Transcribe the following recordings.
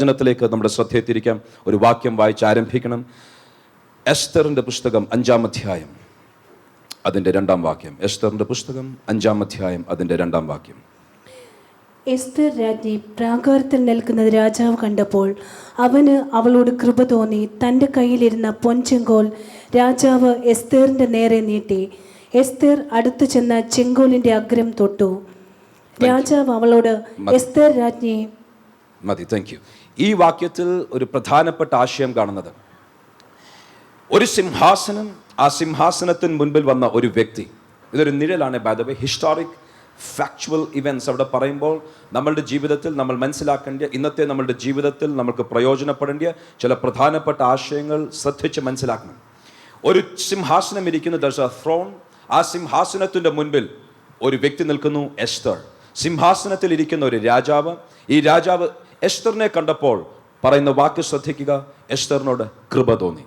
വചനത്തിലേക്ക് നമ്മുടെ ശ്രദ്ധയെ തിരിക്കാം. ഒരു വാക്യം വായിച്ച് ആരംഭിക്കണം. എസ്തറിന്റെ പുസ്തകം 5-ാം അധ്യായം അതിൻ്റെ 2-ാം വാക്യം. എസ്തറിന്റെ പുസ്തകം 5-ാം അധ്യായം അതിൻ്റെ 2-ാം വാക്യം. എസ്തർ രാജ്ഞി പ്രാകാരത്തിൽ നിൽക്കുന്നത് രാജാവ് കണ്ടപ്പോൾ അവന് അവളോട് കൃപ തോന്നി. തൻ്റെ കയ്യിലിരുന്ന പൊൻചെങ്കോൽ രാജാവ് എസ്തേറിൻ്റെ നേരെ നീട്ടി. എസ്തേർ അടുത്തു ചെന്ന ചെങ്കോലിൻ്റെ അഗ്രം തൊട്ടു. രാജാവ് അവളോട് എസ്തർ രാജ്ഞി മതി. Thank you. ഈ വാക്യത്തിൽ ഒരു പ്രധാനപ്പെട്ട ആശയം കാണുന്നത്, ഒരു സിംഹാസനം, ആ സിംഹാസനത്തിന് മുൻപിൽ വന്ന ഒരു വ്യക്തി. ഇതൊരു നിഴലാണ്. By the way, historic factual events അവിടെ പറയുമ്പോൾ നമ്മളുടെ ജീവിതത്തിൽ നമ്മൾ മനസ്സിലാക്കേണ്ട, ഇന്നത്തെ നമ്മളുടെ ജീവിതത്തിൽ നമുക്ക് പ്രയോജനപ്പെടേണ്ട ചില പ്രധാനപ്പെട്ട ആശയങ്ങൾ ശ്രദ്ധിച്ച് മനസ്സിലാക്കണം. ഒരു സിംഹാസനം ഇരിക്കുന്നു, ദർസ് എ ത്രോൺ. ആ സിംഹാസനത്തിൻ്റെ മുൻപിൽ ഒരു വ്യക്തി നിൽക്കുന്നു, എസ്തർ. സിംഹാസനത്തിൽ ഇരിക്കുന്ന ഒരു രാജാവ്. ഈ രാജാവ് എസ്തറിനെ കണ്ടപ്പോൾ പറയുന്ന വാക്ക് ശ്രദ്ധിക്കുക. എസ്തറിനോട് കൃപ തോന്നി.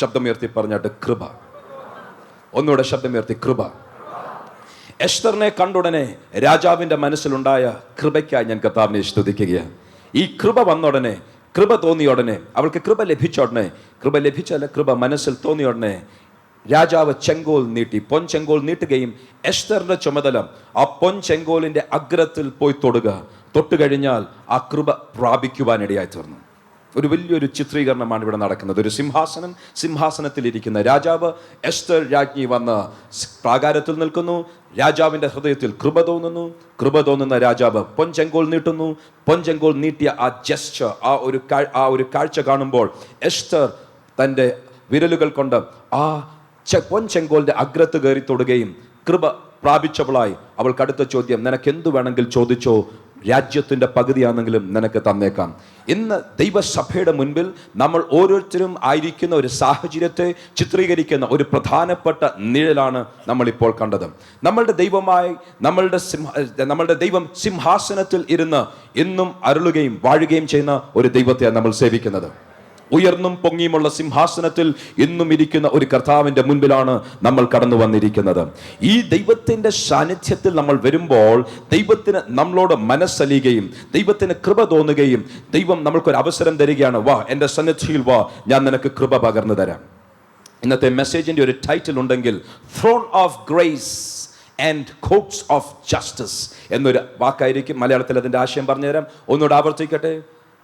ശബ്ദമുയർത്തി പറഞ്ഞാട്ട് കൃപ. ഒന്നുകൂടെ ശബ്ദമുയർത്തി കൃപ. എസ്തറിനെ കണ്ടുടനെ രാജാവിൻ്റെ മനസ്സിലുണ്ടായ കൃപയ്ക്കായി ഞാൻ കർത്താവിനെ സ്തുതിക്കുകയാണ്. ഈ കൃപ വന്ന ഉടനെ, കൃപ തോന്നിയ ഉടനെ, അവൾക്ക് കൃപ ലഭിച്ച ഉടനെ, കൃപ ലഭിച്ചല്ല, കൃപ മനസ്സിൽ തോന്നിയ ഉടനെ രാജാവ് ചെങ്കോൽ നീട്ടി, പൊൻചെങ്കോൽ നീട്ടുകയും എസ്തറിന്റെ ചുമതല ആ പൊൻചെങ്കോലിന്റെ അഗ്രത്തിൽ പോയി തൊട്ട് കഴിഞ്ഞാൽ ആ കൃപ പ്രാപിക്കുവാനിടയായി തീർന്നു. ഒരു വലിയൊരു ചിത്രീകരണമാണ് ഇവിടെ നടക്കുന്നത്. ഒരു സിംഹാസനത്തിലിരിക്കുന്ന രാജാവ്, എസ്തർ രാജ്ഞി വന്ന് പ്രാകാരത്തിൽ നിൽക്കുന്നു. രാജാവിൻ്റെ ഹൃദയത്തിൽ കൃപ തോന്നുന്നു. കൃപ തോന്നുന്ന രാജാവ് പൊൻചെങ്കോൽ നീട്ടുന്നു. പൊൻചെങ്കോൽ നീട്ടിയ ആ ജെസ്ചർ, ആ ഒരു കാഴ്ച കാണുമ്പോൾ എസ്തർ തൻ്റെ വിരലുകൾ കൊണ്ട് ആ പൊൻചെങ്കോലിൻ്റെ അഗ്രത്ത് കയറി തൊടുകയും കൃപ പ്രാപിച്ചവളായി. അവൾക്ക് അടുത്ത ചോദ്യം, നിനക്ക് എന്തു വേണമെങ്കിൽ ചോദിച്ചോ, രാജ്യത്തിൻ്റെ പകുതിയാണെങ്കിലും നിനക്ക് തന്നേക്കാം. ഇന്ന് ദൈവസഭയുടെ മുൻപിൽ നമ്മൾ ഓരോരുത്തരും ആയിരിക്കുന്ന ഒരു സാഹചര്യത്തെ ചിത്രീകരിക്കുന്ന ഒരു പ്രധാനപ്പെട്ട നിഴലാണ് നമ്മളിപ്പോൾ കണ്ടത്. നമ്മളുടെ ദൈവമായി നമ്മളുടെ ദൈവം സിംഹാസനത്തിൽ ഇരുന്ന് ഇന്നും അരുളുകയും വാഴുകയും ചെയ്യുന്ന ഒരു ദൈവത്തെയാണ് നമ്മൾ സേവിക്കുന്നത്. ഉയർന്നും പൊങ്ങിയുമുള്ള സിംഹാസനത്തിൽ ഇന്നും ഇരിക്കുന്ന ഒരു കർത്താവിൻ്റെ മുൻപിലാണ് നമ്മൾ കടന്നു വന്നിരിക്കുന്നത്. ഈ ദൈവത്തിൻ്റെ സാന്നിധ്യത്തിൽ നമ്മൾ വരുമ്പോൾ ദൈവത്തിന് നമ്മളോട് മനസ്സലിയുകയും ദൈവത്തിന് കൃപ തോന്നുകയും ദൈവം നമ്മൾക്കൊരു അവസരം തരികയാണ്. വാ, എൻ്റെ സന്നിധിയിൽ വാ, ഞാൻ നിനക്ക് കൃപ പകർന്നു തരാം. ഇന്നത്തെ മെസ്സേജിൻ്റെ ഒരു ടൈറ്റിൽ ഉണ്ടെങ്കിൽ, throne of grace and courts of justice എന്നൊരു വാക്കായിരിക്കും. മലയാളത്തിൽ അതിൻ്റെ ആശയം പറഞ്ഞു തരാം. ഒന്നുകൂടെ ആവർത്തിക്കട്ടെ.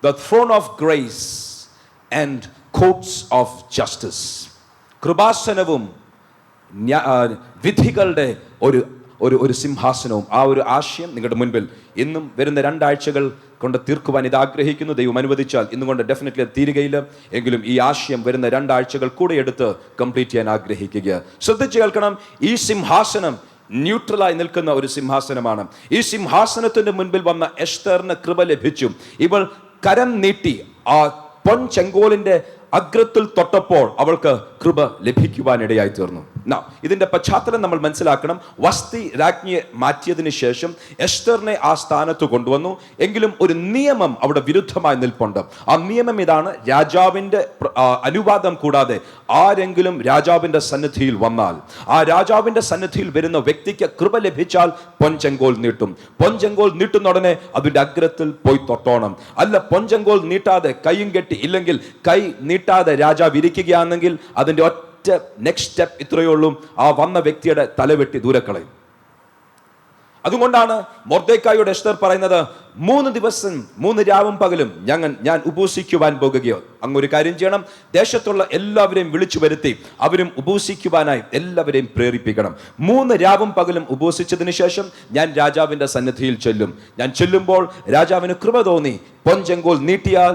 The throne of grace and courts of justice. കൃപാസനവും വിധികളുടെ ഒരു സിംഹാസനവും. ആ ഒരു ആശയം നിങ്ങളുടെ മുൻപിൽ ഇന്നും വരുന്ന 2 ആഴ്ചകൾ കൊണ്ട് തീർക്കുവാൻ ഇത് ആഗ്രഹിക്കുന്നു. ദൈവം അനുവദിച്ചാൽ ഇന്നും കൊണ്ട് ഡെഫിനറ്റ്ലി അത് തീരുകയില്ല. എങ്കിലും ഈ ആശയം വരുന്ന 2 ആഴ്ചകൾ കൂടെ എടുത്ത് കംപ്ലീറ്റ് ചെയ്യാൻ ആഗ്രഹിക്കുക. ശ്രദ്ധിച്ച് കേൾക്കണം. ഈ സിംഹാസനം ന്യൂട്രലായി നിൽക്കുന്ന ഒരു സിംഹാസനമാണ്. ഈ സിംഹാസനത്തിന്റെ മുൻപിൽ വന്ന എസ്തറിന് കൃപ ലഭിച്ചു. ഇവൾ കരം നീട്ടി ആ പൊൻചെങ്കോലിന്റെ അഗ്രത്തിൽ തൊട്ടപ്പോൾ അവൾക്ക് കൃപ ലഭിക്കുവാനിടയായി തീർന്നു. ഇതിന്റെ പശ്ചാത്തലം നമ്മൾ മനസ്സിലാക്കണം. വസ്തി രാജ്ഞിയെ മാറ്റിയതിന് ശേഷം എസ്തറിനെ ആ സ്ഥാനത്ത് കൊണ്ടുവന്നു. എങ്കിലും ഒരു നിയമം അവിടെ വിരുദ്ധമായി നിൽപ്പുണ്ട്. ആ നിയമം ഇതാണ്: രാജാവിന്റെ അനുവാദം കൂടാതെ ആരെങ്കിലും രാജാവിന്റെ സന്നിധിയിൽ വന്നാൽ, ആ രാജാവിന്റെ സന്നിധിയിൽ വരുന്ന വ്യക്തിക്ക് കൃപ ലഭിച്ചാൽ പൊൻചെങ്കോൽ നീട്ടും. പൊൻചെങ്കോൽ നീട്ടുന്ന ഉടനെ അതിന്റെ അഗ്രത്തിൽ പോയി തൊട്ടോണം. അല്ല, പൊൻചെങ്കോൽ നീട്ടാതെ കൈയും കെട്ടി, ഇല്ലെങ്കിൽ കൈ നീട്ടാതെ രാജാവ് ഇരിക്കുകയാണെങ്കിൽ അതിന്റെ നെക്സ്റ്റ് സ്റ്റെപ്പ് ഇത്രയേ ഉള്ളൂ: ആ വന്ന വ്യക്തിയുടെ തലവെട്ടി ദൂരക്കളയും. അതുകൊണ്ടാണ് മൊർദെഖായിയോട് എസ്തർ പറയുന്നത്, 3 ദിവസം 3 രാവും പകലും ഞാൻ ഉപവസിക്കുവാൻ പോകുകയോ. അങ്ങൊരു കാര്യം ചെയ്യണം, ദേശത്തുള്ള എല്ലാവരെയും വിളിച്ചു വരുത്തി അവരും ഉപവസിക്കുവാനായി എല്ലാവരെയും പ്രേരിപ്പിക്കണം. 3 രാവും പകലും ഉപവസിച്ചതിന് ശേഷം ഞാൻ രാജാവിന്റെ സന്നിധിയിൽ ചെല്ലും. ഞാൻ ചെല്ലുമ്പോൾ രാജാവിന് കൃപ തോന്നി പൊൻചെങ്കോൽ നീട്ടിയാൽ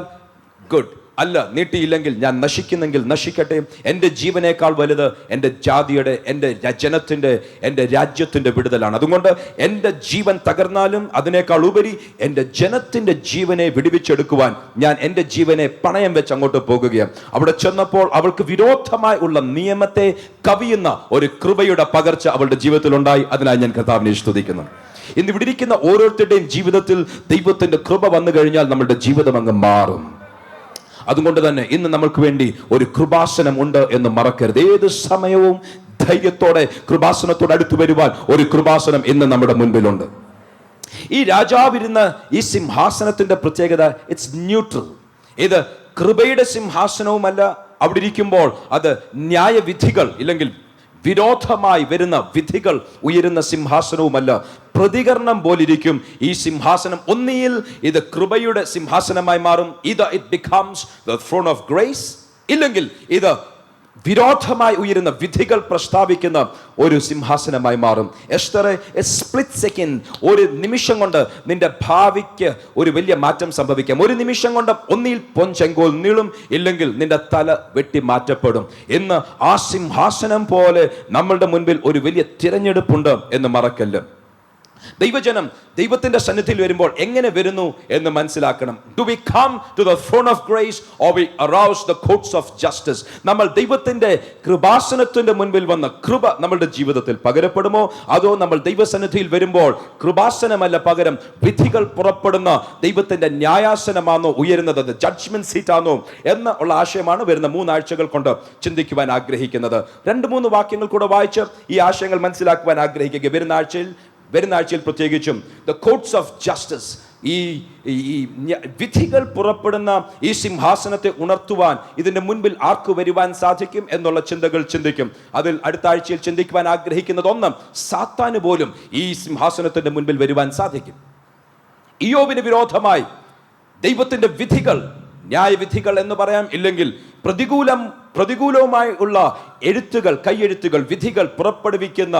ഗുഡ്, അല്ല നീട്ടിയില്ലെങ്കിൽ ഞാൻ നശിക്കുന്നെങ്കിൽ നശിക്കട്ടെ. എൻ്റെ ജീവനേക്കാൾ വലുത് എൻ്റെ ജാതിയുടെ, എൻ്റെ ജനത്തിൻ്റെ, എൻ്റെ രാജ്യത്തിൻ്റെ വിടുതലാണ്. അതുകൊണ്ട് എൻ്റെ ജീവൻ തകർന്നാലും അതിനേക്കാൾ ഉപരി എൻ്റെ ജനത്തിൻ്റെ ജീവനെ വിടുവിച്ചെടുക്കുവാൻ ഞാൻ എൻ്റെ ജീവനെ പണയം വെച്ച് അങ്ങോട്ട് പോകുകയാണ്. അവിടെ ചെന്നപ്പോൾ അവൾക്ക് വിരോധമായി ഉള്ള നിയമത്തെ കവിയുന്ന ഒരു കൃപയുടെ പകർച്ച അവളുടെ ജീവിതത്തിൽ ഉണ്ടായി. അതിനായി ഞാൻ കർത്താവിനെ സ്തുതിക്കുന്നു. ഇന്ന് ഇവിടെ ഇരിക്കുന്ന ഓരോരുത്തരുടെയും ജീവിതത്തിൽ ദൈവത്തിൻ്റെ കൃപ വന്നു കഴിഞ്ഞാൽ നമ്മുടെ ജീവിതം അങ്ങ് മാറും. അതുകൊണ്ട് തന്നെ ഇന്ന് നമ്മൾക്ക് വേണ്ടി ഒരു കൃപാസനം ഉണ്ട് എന്ന് മറക്കരുത്. ഏത് സമയവും ധൈര്യത്തോടെ കൃപാസനത്തോട് അടുത്ത് വരുവാൻ ഒരു കൃപാസനം ഇന്ന് നമ്മുടെ മുൻപിലുണ്ട്. ഈ രാജാവിരുന്ന ഈ സിംഹാസനത്തിന്റെ പ്രത്യേകത, ഇറ്റ്സ് ന്യൂട്രൽ. ഇത് കൃപയുടെ സിംഹാസനവുമല്ല. അവിടെ ഇരിക്കുമ്പോൾ അത് ന്യായവിധികൾ ഇല്ലെങ്കിൽ വിരോധമായി വരുന്ന വിധികൾ ഉയരുന്ന സിംഹാസനവുമല്ല. പ്രതികരണം പോലിരിക്കും ഈ സിംഹാസനം. ഒന്നിയിൽ ഇത് കൃപയുടെ സിംഹാസനമായി മാറും, ഇത് it becomes the throne of grace, ഇല്ലെങ്കിൽ ഇത് വിരോധമായി ഉയരുന്ന വിധികൾ പ്രസ്താവിക്കുന്ന ഒരു സിംഹാസനമായി മാറും. എസ്തറെ, സ്പ്ലിറ്റ് സെക്കൻഡ്, ഒരു നിമിഷം കൊണ്ട് നിന്റെ ഭാവിക്ക് ഒരു വലിയ മാറ്റം സംഭവിക്കാം. ഒരു നിമിഷം കൊണ്ട് ഒന്നിൽ പൊൻചെങ്കോൽ നീളും, ഇല്ലെങ്കിൽ നിന്റെ തല വെട്ടി മാറ്റപ്പെടും. ഇന്ന് ആ സിംഹാസനം പോലെ നമ്മളുടെ മുൻപിൽ ഒരു വലിയ തിരഞ്ഞെടുപ്പുണ്ട് എന്ന് മറക്കല്ല. ദൈവജനം ദൈവത്തിന്റെ സന്നിധിയിൽ വരുമ്പോൾ എങ്ങനെ വരുന്നു എന്ന് മനസ്സിലാക്കണം. Do we come to the throne of grace or we arouse the courts of justice? നമ്മൾ ദൈവത്തിന്റെ കൃപാസനത്തിന്റെ മുൻപിൽ വന്ന കൃപ നമ്മളുടെ ജീവിതത്തിൽ പകരപ്പെടുമോ, അതോ നമ്മൾ ദൈവസന്നിധിയിൽ വരുമ്പോൾ കൃപാസനമല്ല പകരം വിധികൾ പുറപ്പെടുന്ന ദൈവത്തിന്റെ ന്യായാസനമാണോ ഉയരുന്നത്, ജഡ്ജ്മെന്റ് സീറ്റ് ആണോ എന്ന ഉള്ള ആശയമാണ് വരുന്ന 3 ആഴ്ചകൾ കൊണ്ട് ചിന്തിക്കുവാൻ ആഗ്രഹിക്കുന്നത്. 2-3 വാക്യങ്ങൾ കൂടെ വായിച്ച് ഈ ആശയങ്ങൾ മനസ്സിലാക്കുവാൻ ആഗ്രഹിക്കുക. വരുന്ന ആഴ്ചയിൽ പ്രത്യേകിച്ചും ദ കോർട്സ് ഓഫ് ജസ്റ്റിസ്, ഈ വിധികൾ പുറപ്പെടുന്ന ഈ സിംഹാസനത്തെ ഉണർത്തുവാൻ ഇതിന്റെ മുൻപിൽ ആർക്ക് വരുവാൻ സാധിക്കും എന്നുള്ള ചിന്തകൾ ചിന്തിക്കും. അതിൽ അടുത്ത ആഴ്ചയിൽ ചിന്തിക്കുവാൻ ആഗ്രഹിക്കുന്നത്, ഒന്ന്, സാത്താന് പോലും ഈ സിംഹാസനത്തിന്റെ മുൻപിൽ വരുവാൻ സാധിക്കും. ഇയ്യോബിന് വിരോധമായി ദൈവത്തിന്റെ വിധികൾ, ന്യായവിധികൾ എന്ന് പറയാം, ഇല്ലെങ്കിൽ പ്രതികൂലവുമായി ഉള്ള എഴുത്തുകൾ, കൈയെഴുത്തുകൾ, വിധികൾ പുറപ്പെടുവിക്കുന്ന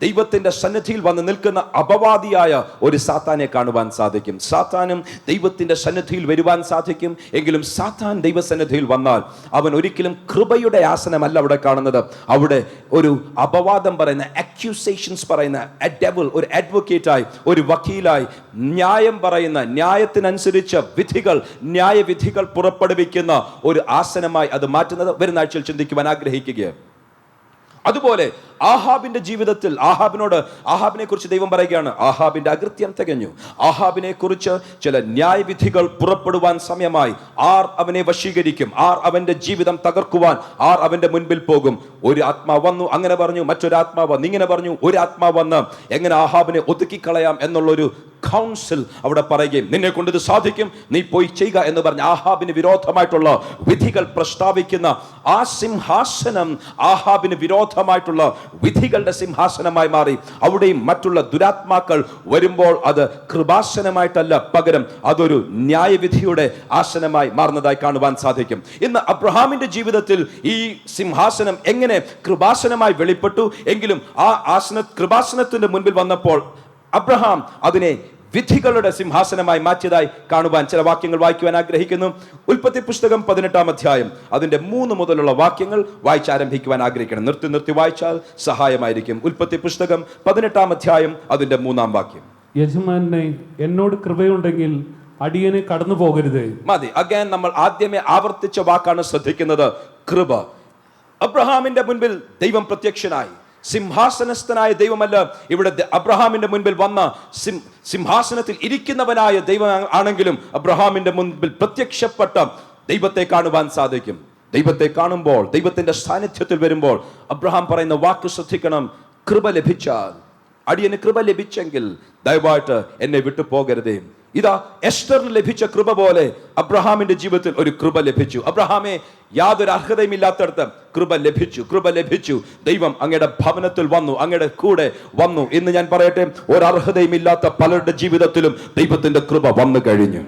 ദൈവത്തിന്റെ സന്നിധിയിൽ വന്ന് നിൽക്കുന്ന അപവാദിയായ ഒരു സാത്താനെ കാണുവാൻ സാധിക്കും. സാത്താനും ദൈവത്തിന്റെ സന്നിധിയിൽ വരുവാൻ സാധിക്കും. എങ്കിലും സാത്താൻ ദൈവസന്നിധിയിൽ വന്നാൽ അവൻ ഒരിക്കലും കൃപയുടെ ആസനമല്ല അവിടെ കാണുന്നത്. അവിടെ ഒരു അപവാദം പറയുന്ന, അക്യൂസേഷൻസ് പറയുന്ന ഡെവിൾ, ഒരു അഡ്വക്കേറ്റായി, ഒരു വക്കീലായി, ന്യായം പറയുന്ന, ന്യായത്തിനനുസരിച്ച് വിധികൾ, ന്യായവിധികൾ പുറപ്പെടുവിക്കുന്ന ഒരു ആസനമായി അത് മാറ്റുന്നത് വരുന്ന ആഴ്ചയിൽ ചിന്തിക്കുവാൻ ആഗ്രഹിക്കുകയാണ്. അതുപോലെ ആഹാബിന്റെ ജീവിതത്തിൽ ആഹാബിനെ കുറിച്ച് ദൈവം പറയുകയാണ്, ആഹാബിന്റെ അകൃത്യം തികഞ്ഞു. ആഹാബിനെ കുറിച്ച് ചില ന്യായവിധികൾ പുറപ്പെടുവാൻ സമയമായി. ആർ അവനെ വശീകരിക്കും, ആർ അവന്റെ ജീവിതം തകർക്കുവാൻ ആർ അവന്റെ മുൻപിൽ പോകും. ഒരു ആത്മാവ് വന്നു, അങ്ങനെ പറഞ്ഞു. മറ്റൊരു ആത്മാവ് വന്ന് ഇങ്ങനെ പറഞ്ഞു. ഒരു ആത്മാവ് വന്ന് എങ്ങനെ ആഹാബിനെ ഒതുക്കിക്കളയാം എന്നുള്ളൊരു കൗൺസിൽ അവിടെ പറയുകയും, നിന്നെ കൊണ്ട് ഇത് സാധിക്കും, നീ പോയി ചെയ്യുക എന്ന് പറഞ്ഞ് ആഹാബിന് വിരോധമായിട്ടുള്ള വിധികൾ പ്രസ്താവിക്കുന്ന ആ സിംഹാസനം ആഹാബിന് വിരോധമായിട്ടുള്ള വിധികളുടെ സിംഹാസനമായി മാറി. അവിടെയും മറ്റുള്ള ദുരാത്മാക്കൾ വരുമ്പോൾ അത് കൃപാസനമായിട്ടല്ല, പകരം അതൊരു ന്യായവിധിയുടെ ആസനമായി മാറുന്നതായി കാണുവാൻ സാധിക്കും. ഇന്ന് അബ്രഹാമിന്റെ ജീവിതത്തിൽ ഈ സിംഹാസനം എങ്ങനെ കൃപാസനമായി വെളിപ്പെട്ടു എങ്കിലും ആ കൃപാസനത്തിന്റെ മുൻപിൽ വന്നപ്പോൾ അബ്രഹാം അതിനെ വിധികളുടെ സിംഹാസനമായി മാറ്റിയതായി കാണുവാൻ ചില വാക്യങ്ങൾ വായിക്കുവാൻ ആഗ്രഹിക്കുന്നു. ഉൽപ്പത്തി പുസ്തകം 18-ാം അധ്യായം അതിന്റെ 3 മുതലുള്ള വാക്യങ്ങൾ വായിച്ചാരംഭിക്കുവാൻ ആഗ്രഹിക്കണം. നിർത്തി വായിച്ചാൽ സഹായമായിരിക്കും. ഉൽപ്പത്തി പുസ്തകം 18-ാം അധ്യായം അതിന്റെ 3-ാം വാക്യം. യജമാനെ, എന്നോട് കൃപയുണ്ടെങ്കിൽ അടിയനെ കടന്നു പോകരുത്. മതി. അഗൈൻ നമ്മൾ ആദ്യമേ ആവർത്തിച്ച വാക്കാണ് ശ്രദ്ധിക്കുന്നത്, കൃപ. അബ്രഹാമിന്റെ മുൻപിൽ ദൈവം പ്രത്യക്ഷനായി. സിംഹാസനസ്ഥനായ ദൈവമല്ല, ഇവിടെ അബ്രഹാമിന്റെ മുൻപിൽ വന്ന സിംഹാസനത്തിൽ ഇരിക്കുന്നവനായ ദൈവം ആണെങ്കിലും അബ്രഹാമിന്റെ മുൻപിൽ പ്രത്യക്ഷപ്പെട്ട ദൈവത്തെ കാണുവാൻ സാധിക്കും. ദൈവത്തെ കാണുമ്പോൾ, ദൈവത്തിന്റെ സാന്നിധ്യത്തിൽ വരുമ്പോൾ അബ്രഹാം പറയുന്ന വാക്ക് ശ്രദ്ധിക്കണം, കൃപ ലഭിച്ചാൽ, അടിയന് കൃപ ലഭിച്ചെങ്കിൽ ദയവായിട്ട് എന്നെ വിട്ടു പോകരുതേ. ഇതാ എസ്റ്ററിന് ലഭിച്ച കൃപ പോലെ അബ്രഹാമിന്റെ ജീവിതത്തിൽ ഒരു കൃപ ലഭിച്ചു. അബ്രഹാമെ യാതൊരു അർഹതയും ഇല്ലാത്തടത്ത് കൃപ ലഭിച്ചു. ദൈവം അങ്ങയുടെ ഭവനത്തിൽ വന്നു, അങ്ങയുടെ കൂടെ വന്നു. ഇന്ന് ഞാൻ പറയട്ടെ, ഒരർഹതയും ഇല്ലാത്ത പലരുടെ ജീവിതത്തിലും ദൈവത്തിന്റെ കൃപ വന്നു കഴിഞ്ഞു.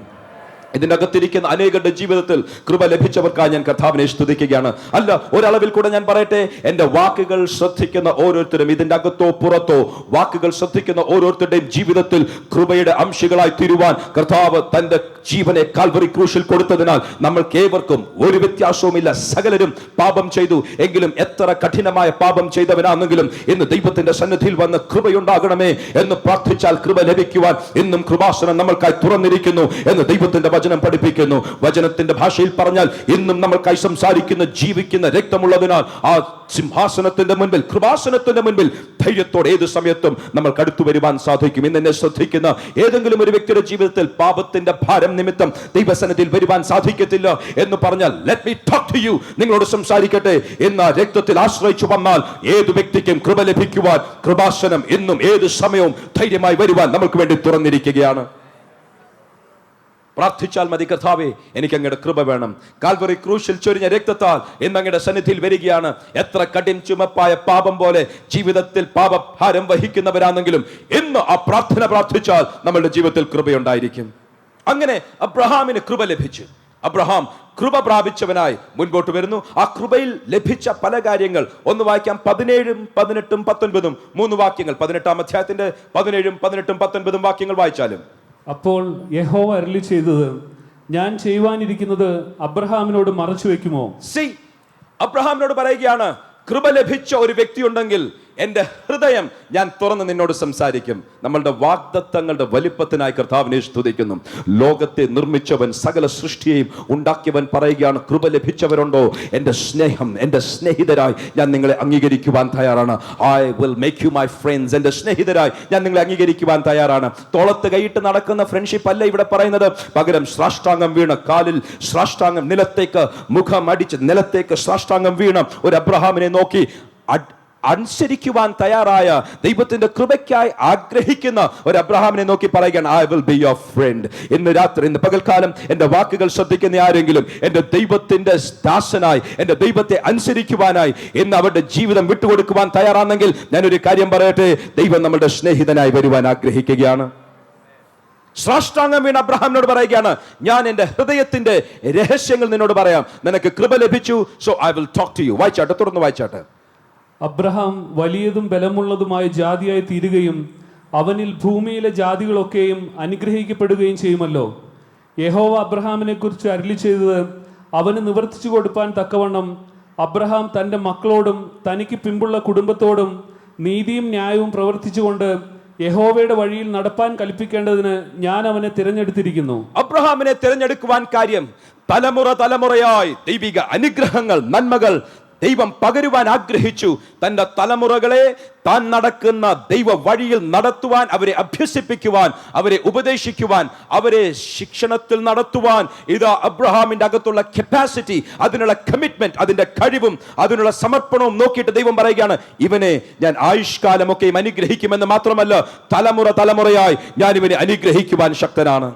ഇതിനകത്തിരിക്കുന്ന അനേകരുടെ ജീവിതത്തിൽ കൃപ ലഭിച്ചവർക്കായി ഞാൻ കർത്താവിനെ സ്തുതിക്കുകയാണ്. അല്ല, ഒരളവിൽ കൂടെ ഞാൻ പറയട്ടെ, എന്റെ വാക്കുകൾ ശ്രദ്ധിക്കുന്ന ഓരോരുത്തരും, ഇതിന്റെ അകത്തോ പുറത്തോ വാക്കുകൾ ശ്രദ്ധിക്കുന്ന ഓരോരുത്തരുടെയും ജീവിതത്തിൽ കൃപയുടെ അംശങ്ങളായി തീരുവാൻ കർത്താവ് തന്റെ ജീവനെ കാൽവറി ക്രൂശിൽ കൊടുത്തതിനാൽ നമ്മൾക്ക് ഏവർക്കും ഒരു വ്യത്യാസവുമില്ല. സകലരും പാപം ചെയ്തു. എങ്കിലും എത്ര കഠിനമായ പാപം ചെയ്തവനാണെങ്കിലും ഇന്ന് ദൈവത്തിന്റെ സന്നിധിയിൽ വന്ന് കൃപയുണ്ടാകണമേ എന്ന് പ്രാർത്ഥിച്ചാൽ കൃപ ലഭിക്കുവാൻ ഇന്നും കൃപാസനം നമ്മൾക്കായി തുറന്നിരിക്കുന്നു എന്ന് ദൈവത്തിന്റെ വചനം പഠിപ്പിക്കുന്നു. വചനത്തിന്റെ ഭാഷയിൽ പറഞ്ഞാൽ ഇന്നും നമ്മൾക്കായി സംസാരിക്കുന്ന ജീവിക്കുന്ന രക്തമുള്ളതിനാൽ ആ സിംഹാസനത്തിന്റെ മുൻപിൽ, കൃപാസനത്തിന്റെ മുൻപിൽ ധൈര്യത്തോടെ ഏത് സമയത്തും നമ്മൾക്ക് അടുത്തു വരുവാൻ സാധിക്കും. ഇന്ന് എന്നെ ശ്രദ്ധിക്കുന്ന ഏതെങ്കിലും ഒരു വ്യക്തിയുടെ ജീവിതത്തിൽ പാപത്തിന്റെ ഭാരം നിമിത്തം ദൈവസന്നിധിയിൽ വരുവാൻ സാധിക്കത്തില്ല എന്ന് പറഞ്ഞാൽ, let me talk to you, നിങ്ങളോട് സംസാരിക്കട്ടെ. എന്ന രക്തത്തിൽ ആശ്രയിച്ചു വന്നാൽ ഏത് വ്യക്തിക്കും കൃപ ലഭിക്കുവാൻ കൃപാസനം എന്നും ഏത് സമയവും ധൈര്യമായി വരുവാൻ നമുക്ക് വേണ്ടി തുറന്നിരിക്കുകയാണ്. പ്രാർത്ഥിച്ചാൽ മതി, കർത്താവേ എനിക്ക് അങ്ങയുടെ കൃപ വേണം. കാൽവറി ക്രൂശിൽ ചൊരിഞ്ഞ രക്തത്താൽ ഇന്ന് അങ്ങയുടെ സന്നിധിയിൽ വരികയാണ്. എത്ര കഠിന ചുമപ്പായ പാപം പോലെ ജീവിതത്തിൽ പാപഭാരം വഹിക്കുന്നവരാണെങ്കിലും ഇന്ന് ആ പ്രാർത്ഥന പ്രാർത്ഥിച്ചാൽ നമ്മളുടെ ജീവിതത്തിൽ കൃപയുണ്ടായിരിക്കും. അങ്ങനെ അബ്രഹാമിന് കൃപ ലഭിച്ചു. അബ്രഹാം കൃപ പ്രാപിച്ചവനായി മുൻപോട്ട് വരുന്നു. ആ കൃപയിൽ ലഭിച്ച പല കാര്യങ്ങൾ ഒന്ന് വായിക്കാം. 17, 18, 19 3 വാക്യങ്ങൾ. 18-ാം അധ്യായത്തിന്റെ 17, 18, 19 വാക്യങ്ങൾ വായിച്ചാലും, അപ്പോൾ യഹോവ അരുളി ചെയ്തത്, ഞാൻ ചെയ്യുവാനിരിക്കുന്നത് അബ്രഹാമിനോട് മറച്ചു വെക്കുമോ? അബ്രഹാമിനോട് പറയുകയാണ്, കൃപ ലഭിച്ച ഒരു വ്യക്തി ഉണ്ടെങ്കിൽ എന്റെ ഹൃദയം ഞാൻ തുറന്ന് നിന്നോട് സംസാരിക്കും. നമ്മളുടെ വാഗ്ദത്തങ്ങളുടെ വലിപ്പത്തിനായി കർത്താവിനെ സ്തുതിക്കുന്നു. ലോകത്തെ നിർമ്മിച്ചവൻ, സകല സൃഷ്ടിയെയും ഉണ്ടാക്കിയവൻ പറയുകയാണ്, കൃപ ലഭിച്ചവരുണ്ടോ? എന്റെ സ്നേഹം, എന്റെ സ്നേഹിതരായി ഞാൻ നിങ്ങളെ അംഗീകരിക്കുവാൻ തയ്യാറാണ്. I will make you my friends. എന്റെ സ്നേഹിതരായി ഞാൻ നിങ്ങളെ അംഗീകരിക്കുവാൻ തയ്യാറാണ്. തോളത്ത് കൈയിട്ട് നടക്കുന്ന ഫ്രണ്ട്ഷിപ്പ് അല്ല ഇവിടെ പറയുന്നത്. പകരം സാഷ്ടാംഗം വീണ്, കാലിൽ സാഷ്ടാംഗം, നിലത്തേക്ക് മുഖം അടിച്ച് നിലത്തേക്ക് സാഷ്ടാംഗം വീണ ഒരു അബ്രഹാമിനെ നോക്കി അനുസരിക്കുവാൻ തയ്യാറായ, ദൈവത്തിന്റെ കൃപയ്ക്കായി ആഗ്രഹിക്കുന്ന ഒരു അബ്രഹാമിനെ നോക്കി പറയുകയാണ്, I will be your friend. ഇന്ന് രാത്രി, ഇന്ന് പകൽക്കാലം എന്റെ വാക്കുകൾ ശ്രദ്ധിക്കുന്ന ആരെങ്കിലും എന്റെ ദൈവത്തിന്റെ ദാസനായി, എന്റെ ദൈവത്തെ അനുസരിക്കുവാനായി ഇന്ന് അവരുടെ ജീവിതം വിട്ടുകൊടുക്കുവാൻ തയ്യാറാണെങ്കിൽ ഞാനൊരു കാര്യം പറയട്ടെ, ദൈവം നമ്മുടെ സ്നേഹിതനായി വരുവാൻ ആഗ്രഹിക്കുകയാണ്. സാഷ്ടാംഗം വീണ അബ്രഹാമിനോട് പറയുകയാണ്, ഞാൻ എന്റെ ഹൃദയത്തിന്റെ രഹസ്യങ്ങൾ നിന്നോട് പറയാം. നിനക്ക് കൃപ ലഭിച്ചു, so I will talk to you. വായിച്ചാട്ടെ, തുടർന്ന് വായിച്ചാട്ടെ. അബ്രഹാം വലിയതും ബലമുള്ളതുമായ ജാതിയായി തീരുകയും അവനിൽ ഭൂമിയിലെ ജാതികളൊക്കെയും അനുഗ്രഹിക്കപ്പെടുകയും ചെയ്യുമല്ലോ. യഹോവ അബ്രഹാമിനെ കുറിച്ച് അരുളി ചെയ്തത്, അവന് നിവർത്തിച്ചു കൊടുപ്പാൻ തക്കവണ്ണം അബ്രഹാം തൻ്റെ മക്കളോടും തനിക്ക് പിമ്പുള്ള കുടുംബത്തോടും നീതിയും ന്യായവും പ്രവർത്തിച്ചുകൊണ്ട് യഹോവയുടെ വഴിയിൽ നടപ്പാൻ കൽപ്പിക്കേണ്ടതിന് ഞാൻ അവനെ തിരഞ്ഞെടുത്തിരിക്കുന്നു. അബ്രഹാമിനെ തിരഞ്ഞെടുക്കുവാൻ കാര്യം, തലമുറ തലമുറയായി ദൈവിക അനുഗ്രഹങ്ങൾ, നന്മകൾ ദൈവം പകരുവാൻ ആഗ്രഹിച്ചു. തന്റെ തലമുറകളെ താൻ നടക്കുന്ന ദൈവ വഴിയിൽ നടത്തുവാൻ, അവരെ അഭ്യസിപ്പിക്കുവാൻ, അവരെ ഉപദേശിക്കുവാൻ, അവരെ ശിക്ഷണത്തിൽ നടത്തുവാൻ. ഇതാ അബ്രഹാമിന്റെ അകത്തുള്ള കപ്പാസിറ്റി, അതിനുള്ള കമ്മിറ്റ്മെന്റ്, അതിന്റെ കഴിവും അതിനുള്ള സമർപ്പണവും നോക്കിയിട്ട് ദൈവം പറയുകയാണ്, ഇവനെ ഞാൻ ആയുഷ്കാലമൊക്കെയും അനുഗ്രഹിക്കുമെന്ന് മാത്രമല്ല, തലമുറ തലമുറയായി ഞാൻ ഇവനെ അനുഗ്രഹിക്കുവാൻ ശക്തനാണ്.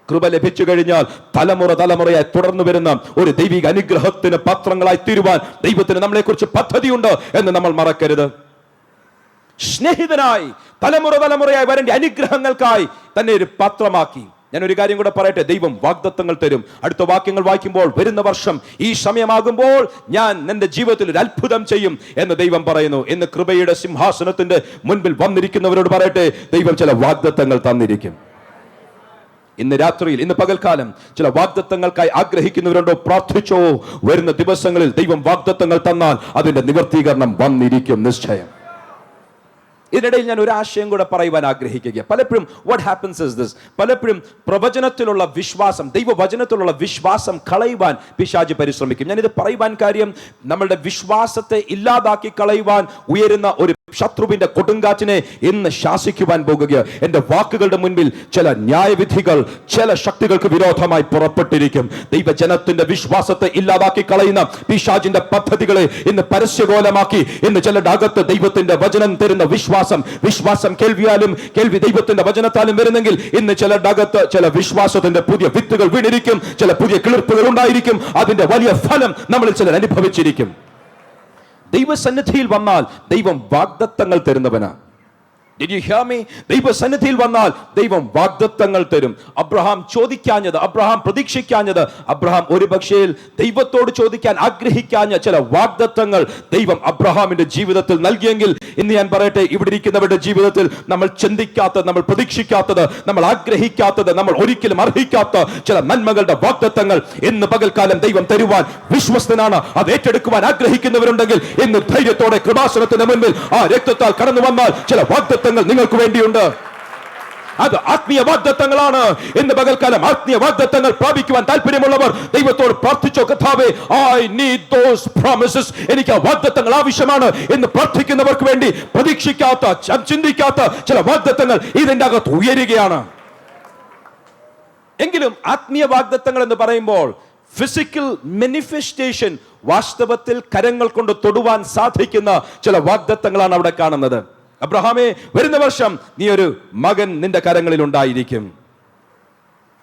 കൃപ ലഭിച്ചു കഴിഞ്ഞാൽ തലമുറ തലമുറയായി തുടർന്നു വരുന്ന ഒരു ദൈവിക അനുഗ്രഹത്തിന് പാത്രങ്ങളായി തീരുവാൻ ദൈവത്തിന് നമ്മളെ കുറിച്ച് പദ്ധതിയുണ്ട് എന്ന് നമ്മൾ മറക്കരുത്. സ്നേഹിതനായി തലമുറ തലമുറയായി വരേണ്ട അനുഗ്രഹങ്ങൾക്കായി തന്നെ ഒരു പാത്രമാക്കി. ഞാൻ ഒരു കാര്യം കൂടെ പറയട്ടെ, ദൈവം വാഗ്ദത്തങ്ങൾ തരും. അടുത്ത വാക്യങ്ങൾ വായിക്കുമ്പോൾ, വരുന്ന വർഷം ഈ സമയമാകുമ്പോൾ ഞാൻ നിന്റെ ജീവിതത്തിൽ ഒരു അത്ഭുതം ചെയ്യും എന്ന് ദൈവം പറയുന്നു. ഇന്ന് കൃപയുടെ സിംഹാസനത്തിന്റെ മുൻപിൽ വന്നിരിക്കുന്നവരോട് പറയട്ടെ, ദൈവം ചില വാഗ്ദത്തങ്ങൾ തന്നിരിക്കും. ഇന്ന് രാത്രിയിൽ, ഇന്ന് പകൽക്കാലം ചില വാഗ്ദത്തങ്ങൾക്കായി ആഗ്രഹിക്കുന്നവരുണ്ടോ? പ്രാർത്ഥിച്ചോ. വരുന്ന ദിവസങ്ങളിൽ ദൈവം വാഗ്ദത്തങ്ങൾ തന്നാൽ അതിന്റെ നിവർത്തീകരണം വന്നിരിക്കും നിശ്ചയം. ഇതിനിടയിൽ ഞാൻ ഒരു ആശയം കൂടെ പറയുവാൻ ആഗ്രഹിക്കുക. പലപ്പോഴും വാട്ട് ഹാപ്പൻസ് ഇസ് ദിസ്, പലപ്പോഴും പ്രവചനത്തിലുള്ള വിശ്വാസം, ദൈവവചനത്തിലുള്ള വിശ്വാസം കളയുവാൻ പിശാച് പരിശ്രമിക്കും. ഞാനിത് പറയുവാൻ കാര്യം, നമ്മളുടെ വിശ്വാസത്തെ ഇല്ലാതാക്കി കളയുവാൻ ഉയരുന്ന ഒരു ശത്രുവിന്റെ കൊടുങ്കാറ്റിനെ ഇന്ന് ശാസിക്കുവാൻ പോകുക. എന്റെ വാക്കുകളുടെ മുൻപിൽ ചില ന്യായവിധികൾ, ചില ശക്തികൾക്ക് വിരോധമായി പുറപ്പെട്ടിരിക്കും. ദൈവജനത്തിന്റെ വിശ്വാസത്തെ ഇല്ലാതാക്കി കളയുന്ന പിശാചിന്റെ പദ്ധതികളെ ഇന്ന് പരസ്യകോലമാക്കി ഇന്ന് ചിലരുടെ അകത്ത് ദൈവത്തിന്റെ വചനം തരുന്ന വിശ്വാസം കേൾവിയാലും, കേൾവി ദൈവത്തിന്റെ വചനത്താലും വരുന്നെങ്കിൽ ഇന്ന് ചിലരുടെ അകത്ത് ചില വിശ്വാസത്തിന്റെ പുതിയ വിത്തുകൾ വീണിരിക്കും, ചില പുതിയ കിളിർപ്പുകൾ ഉണ്ടായിരിക്കും. അതിന്റെ വലിയ ഫലം നമ്മളിൽ ചിലർ അനുഭവിച്ചിരിക്കും. ദൈവസന്നിധിയിൽ വന്നാൽ ദൈവം വാഗ്ദത്തങ്ങൾ തരുന്നവനാണ്. Did you hear me? ദൈവസന്നിധിയിൽ വന്നാൽ ദൈവം വാഗ്ദത്തങ്ങൾ തരും. അബ്രഹാം ചോദിക്കാഞ്ഞത്, അബ്രഹാം പ്രതീക്ഷിക്കാഞ്ഞത്, അബ്രഹാം ഒരു പക്ഷേ ദൈവത്തോട് ചോദിക്കാൻ ആഗ്രഹിക്കാഞ്ഞ ചില വാഗ്ദത്തങ്ങൾ ദൈവം അബ്രഹാമിന്റെ ജീവിതത്തിൽ നൽകിയെങ്കിൽ ഇന്ന് ഞാൻ പറയട്ടെ, ഇവിടെ ഇരിക്കുന്നവരുടെ ജീവിതത്തിൽ നമ്മൾ ചിന്തിക്കാത്തത്, നമ്മൾ പ്രതീക്ഷിക്കാത്തത്, നമ്മൾ ആഗ്രഹിക്കാത്തത്, നമ്മൾ ഒരിക്കലും അർഹിക്കാത്ത ചില നന്മകളുടെ വാഗ്ദത്തങ്ങൾ ഇന്ന് പകൽക്കാലം ദൈവം തരുവാൻ വിശ്വസ്തനാണ്. അത് ഏറ്റെടുക്കുവാൻ ആഗ്രഹിക്കുന്നവരുണ്ടെങ്കിൽ ഇന്ന് ധൈര്യത്തോടെ കൃപാസനത്തിന് മുൻപിൽ ആ രക്തത്താൽ കടന്നു വന്നാൽ ചില വാഗ്ദത്തങ്ങൾ നിങ്ങൾക്ക് വേണ്ടിയുണ്ട്. അത് ആത്മീയ വാഗ്ദത്തങ്ങളാണ്. ഇന്ന് പകൽക്കാലം ആത്മീയ വാഗ്ദത്തങ്ങൾ പ്രാപിക്കുവാൻ താല്പര്യമുള്ളവർ ദൈവത്തോട് പ്രാർത്ഥിച്ചോ, കർത്താവേ, ഐ നീഡ് ദോസ് പ്രോമിസസ്, എനിക്ക് ആ വാഗ്ദത്തങ്ങൾ ആവശ്യമാണ് എന്ന് പ്രാർത്ഥിക്കുന്നവർക്ക് വേണ്ടി പ്രതീക്ഷിക്കാത്ത, ചിന്തിക്കാത്ത ചില വാഗ്ദത്തങ്ങൾ ഇതിന്റെ അകത്ത് ഉയരുകയാണ്. എങ്കിലും ആത്മീയ വാഗ്ദത്തങ്ങൾ എന്ന് പറയുമ്പോൾ ഫിസിക്കൽ മാനിഫെസ്റ്റേഷൻ, വാസ്തവത്തിൽ കരങ്ങൾ കൊണ്ട് തൊടുവാൻ സാധിക്കുന്ന ചില വാഗ്ദത്തങ്ങളാണ് അവിടെ കാണുന്നത്. അബ്രഹാമേ, വരുന്ന വർഷം നീ ഒരു മകൻ നിന്റെ കരങ്ങളിൽ ഉണ്ടായിരിക്കും.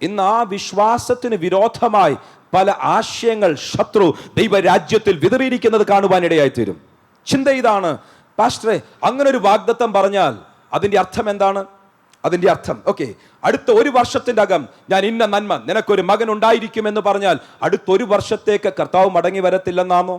ഇന്ന് ആ വിശ്വാസത്തിന് വിരോധമായി പല ആശയങ്ങൾ ശത്രു ദൈവരാജ്യത്തിൽ വിതറിയിരിക്കുന്നത് കാണുവാനിടയായി തീരും. ചിന്ത ഇതാണ്, പാസ്റ്ററെ, അങ്ങനെ ഒരു വാഗ്ദത്തം പറഞ്ഞാൽ അതിന്റെ അർത്ഥം എന്താണ്? അതിന്റെ അർത്ഥം, ഓക്കെ, അടുത്ത ഒരു വർഷത്തിന്റെ അകം ഞാൻ ഇന്ന നന്മ, നിനക്കൊരു മകൻ ഉണ്ടായിരിക്കും എന്ന് പറഞ്ഞാൽ അടുത്ത ഒരു വർഷത്തേക്ക് കർത്താവ് മടങ്ങി വരത്തില്ലെന്നാണോ?